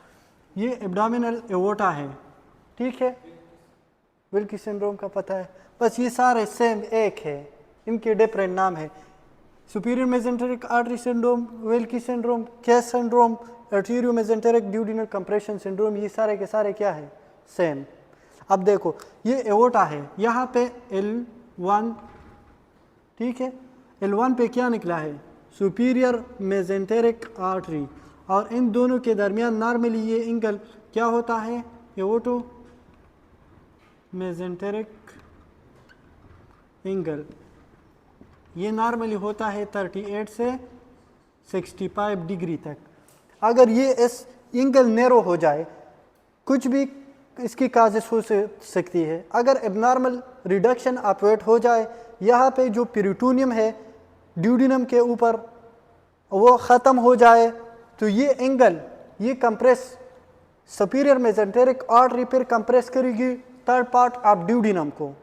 ये एब्डोमिनल एओर्टा है, ठीक है, विल्की सिंड्रोम का पता है। बस ये सारे सेम एक है, इनके डिफरेंट नाम है। Superior mesenteric artery syndrome, Wilkie syndrome, cast syndrome, arteriomesenteric duodenal compression syndrome, ये सारे के सारे क्या है? सेम। अब देखो, ये एओर्टा है, यहाँ पे L1, ठीक है, L1 पे क्या निकला है? सुपीरियर मेसेंटेरिक आर्टरी, और इन दोनों के दरमियान नॉर्मली ये एंगल क्या होता है? एओर्टो मेसेंटेरिक एंगल, ये नॉर्मली होता है 38 से 65 डिग्री तक। अगर ये इस एंगल नैरो हो जाए, कुछ भी इसकी काजेस हो सकती है। अगर एबनॉर्मल रिडक्शन ऑफ वेट हो जाए, यहाँ पे जो पेरिटोनियम है ड्यूडिनम के ऊपर वो ख़त्म हो जाए, तो ये एंगल ये कंप्रेस सुपीरियर मेसेंटेरिक आर्टरी पर कंप्रेस करेगी थर्ड पार्ट ऑफ ड्यूडिनम को।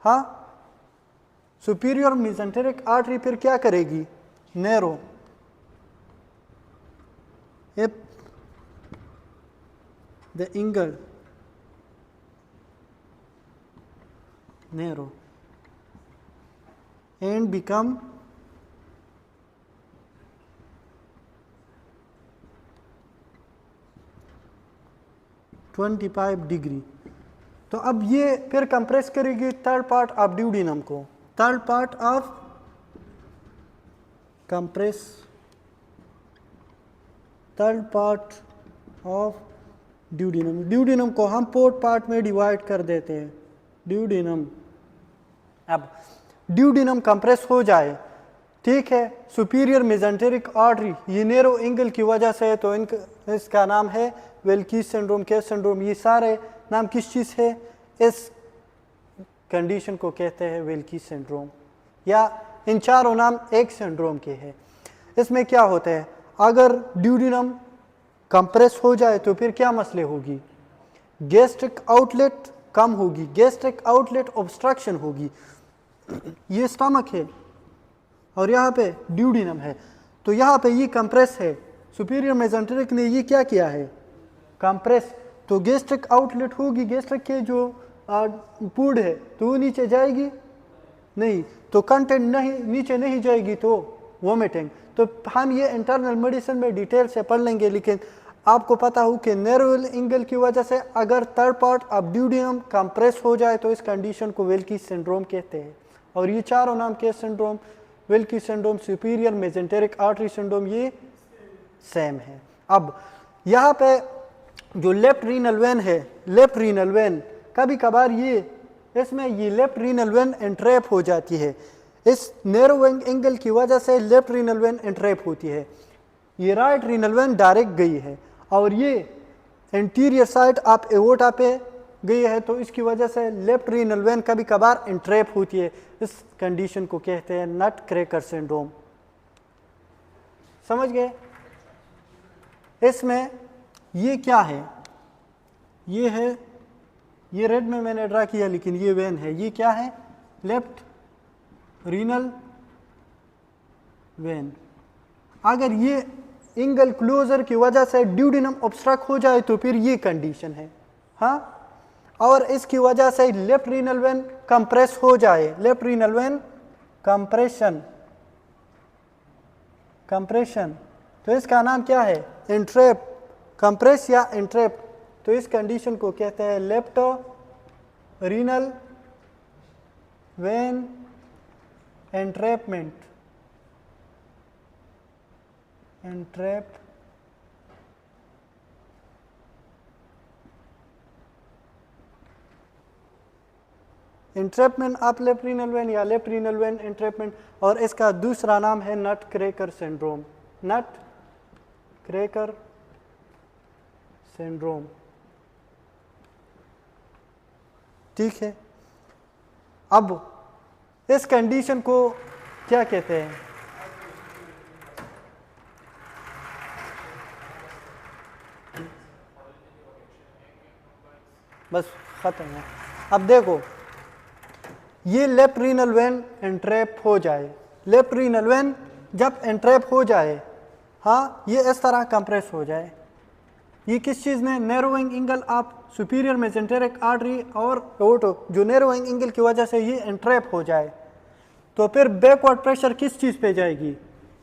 हाँ, सुपीरियर मेसेंटेरिक आर्टरी फिर क्या करेगी? Narrow. if the angle narrow and become (25 degree), तो अब ये फिर कंप्रेस करेगी थर्ड पार्ट ऑफ ड्यूडिनम को। Third part of compress, third part of duodenum. Duodenum को हम फोर्थ पार्ट में डिवाइड कर देते हैं, ड्यूडिनम। अब ड्यूडिनम कंप्रेस हो जाए, ठीक है, सुपीरियर मेजेंटेरिक आर्टरी ये नैरो एंगल की वजह से है, तो इसका नाम है वेल्कीज सिंड्रोम, केस सिंड्रोम, ये सारे नाम किस चीज़ है, इस कंडीशन को कहते हैं वेल्कीज सिंड्रोम, या इन चारों नाम एक सिंड्रोम के हैं। इसमें क्या होता है, अगर ड्यूडिनम कंप्रेस हो जाए तो फिर क्या मसले होगी, गैस्ट्रिक आउटलेट कम होगी, गैस्ट्रिक आउटलेट ऑब्स्ट्रक्शन होगी। ये स्टमक है और यहाँ पे ड्यूडिनम है, तो यहाँ पे ये कंप्रेस है, सुपीरियर मेजेंटेरिक ने ये क्या किया है, कंप्रेस, तो गैस्ट्रिक आउटलेट होगी, गैस्ट्रिक के जो फूड है तो वो नीचे जाएगी नहीं, तो कंटेंट नहीं नीचे नहीं जाएगी तो वोमिटिंग। तो हम ये इंटरनल मेडिसिन में डिटेल से पढ़ लेंगे, लेकिन आपको पता हो कि नैरो एंगल की वजह से अगर third part of duodenum compress हो जाए तो इस कंडीशन को वेल्की सिंड्रोम कहते हैं। और ये चारों नाम के syndrome, Wilkie syndrome, superior mesenteric artery syndrome, ये सेम है। अब यहाँ पे जो लेफ्ट रीनल वेन है, लेफ्ट रीनल वेन कभी कभार ये इसमें ये लेफ्ट रीनल वेन एंट्रैप हो जाती है, इस नैरो एंगल की वजह से लेफ्ट रीनल वेन एंट्रैप होती है, ये राइट रीनल वेन डायरेक्ट गई है और ये एंटीरियर साइड आप एओर्टा पे गई है, तो इसकी वजह से लेफ्ट रीनल वेन कभी कभार एंट्रैप होती है। इस कंडीशन को कहते हैं नट क्रैकर सिंड्रोम। समझ गए? इसमें ये क्या है, ये है, ये रेड में मैंने ड्रा किया लेकिन ये वेन है, ये क्या है, लेफ्ट रीनल वेन। अगर ये एंगल क्लोजर की वजह से ड्यूडिनम ऑब्स्ट्रक्ट हो जाए तो फिर ये कंडीशन है, हाँ, और इसकी वजह से लेफ्ट रीनल वेन कंप्रेस हो जाए, left renal when compression, compression, तो इसका नाम क्या है, एंट्रैप, कंप्रेस या एंट्रैप, तो इस कंडीशन को कहते हैं left renal when entrapment, entrap, entrapment of left renal when या लेफ्ट रीनल वेन एंट्रैपमेंट, और इसका दूसरा नाम है नट क्रैकर सिंड्रोम, नट क्रैकर सिंड्रोम, ठीक है। अब इस कंडीशन को क्या कहते हैं, बस खत्म है। अब देखो, ये लेफ्ट रीनल वेन एंट्रैप हो जाए, लेफ्ट रीनल वेन जब एंट्रैप हो जाए, हाँ, ये इस तरह कंप्रेस हो जाए, ये किस चीज़ में, narrowing angle of superior mesenteric artery और एओर्टा, जो नैरोइंग एंगल की वजह से ये एंट्रैप हो जाए, तो फिर बैकवर्ड प्रेशर किस चीज़ पे जाएगी,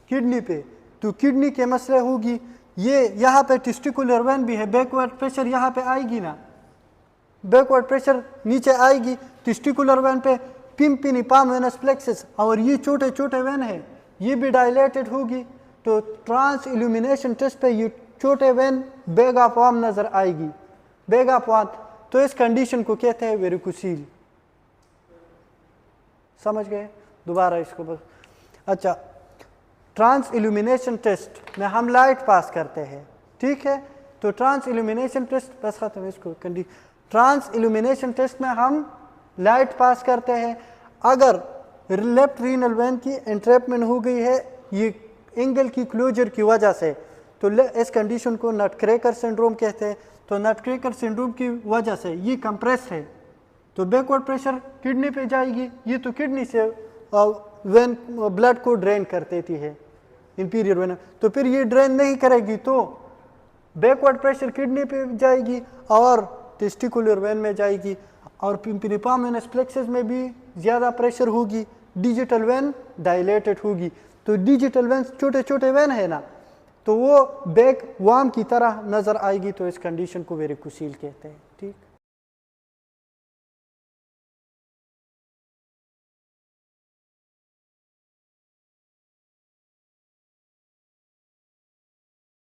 किडनी पे, तो किडनी के मसले होगी, ये यहाँ पे टेस्टिकुलर वेन भी है, बैकवर्ड प्रेशर यहाँ पे आएगी ना, बैकवर्ड प्रेशर नीचे आएगी टेस्टिकुलर वेन पे, पिम्पिनिपाम वेनस प्लेक्सस, और ये छोटे छोटे वेन है, ये भी डायलेटेड होगी, तो ट्रांस इल्यूमिनेशन टेस्ट पे ये छोटे वेन बेगा फॉर्म नजर आएगी, बेगा फॉर्म, तो इस कंडीशन को कहते हैं वेरिकोसील। समझ गए? दोबारा इसको बस, अच्छा, ट्रांस इल्यूमिनेशन टेस्ट में हम लाइट पास करते हैं, ठीक है, तो ट्रांस इल्यूमिनेशन टेस्ट, बस खत्म इसको, ट्रांस इल्यूमिनेशन टेस्ट में हम लाइट पास करते हैं, अगर लेफ्ट रीनल वेन की एंट्रैपमेंट हो गई है ये एंगल की क्लोजर की वजह से, तो इस कंडीशन को नट क्रैकर सिंड्रोम कहते हैं। तो नट क्रैकर सिंड्रोम की वजह से ये कंप्रेस है, तो बैकवर्ड प्रेशर किडनी पे जाएगी, ये तो किडनी से वेन ब्लड को ड्रेन कर देती है, इंपीरियर वेन, तो फिर ये ड्रेन नहीं करेगी तो बैकवर्ड प्रेशर किडनी पे जाएगी और टेस्टिकुलर वेन में जाएगी, और पिम्पिनिपाम वेनस प्लेक्सस में भी ज़्यादा प्रेशर होगी, डिजिटल वेन डायलेटेड होगी, तो डिजिटल वेन छोटे छोटे वेन है ना, तो वो बैक वार्म की तरह नज़र आएगी, तो इस कंडीशन को वेरिकोसील कहते हैं, ठीक।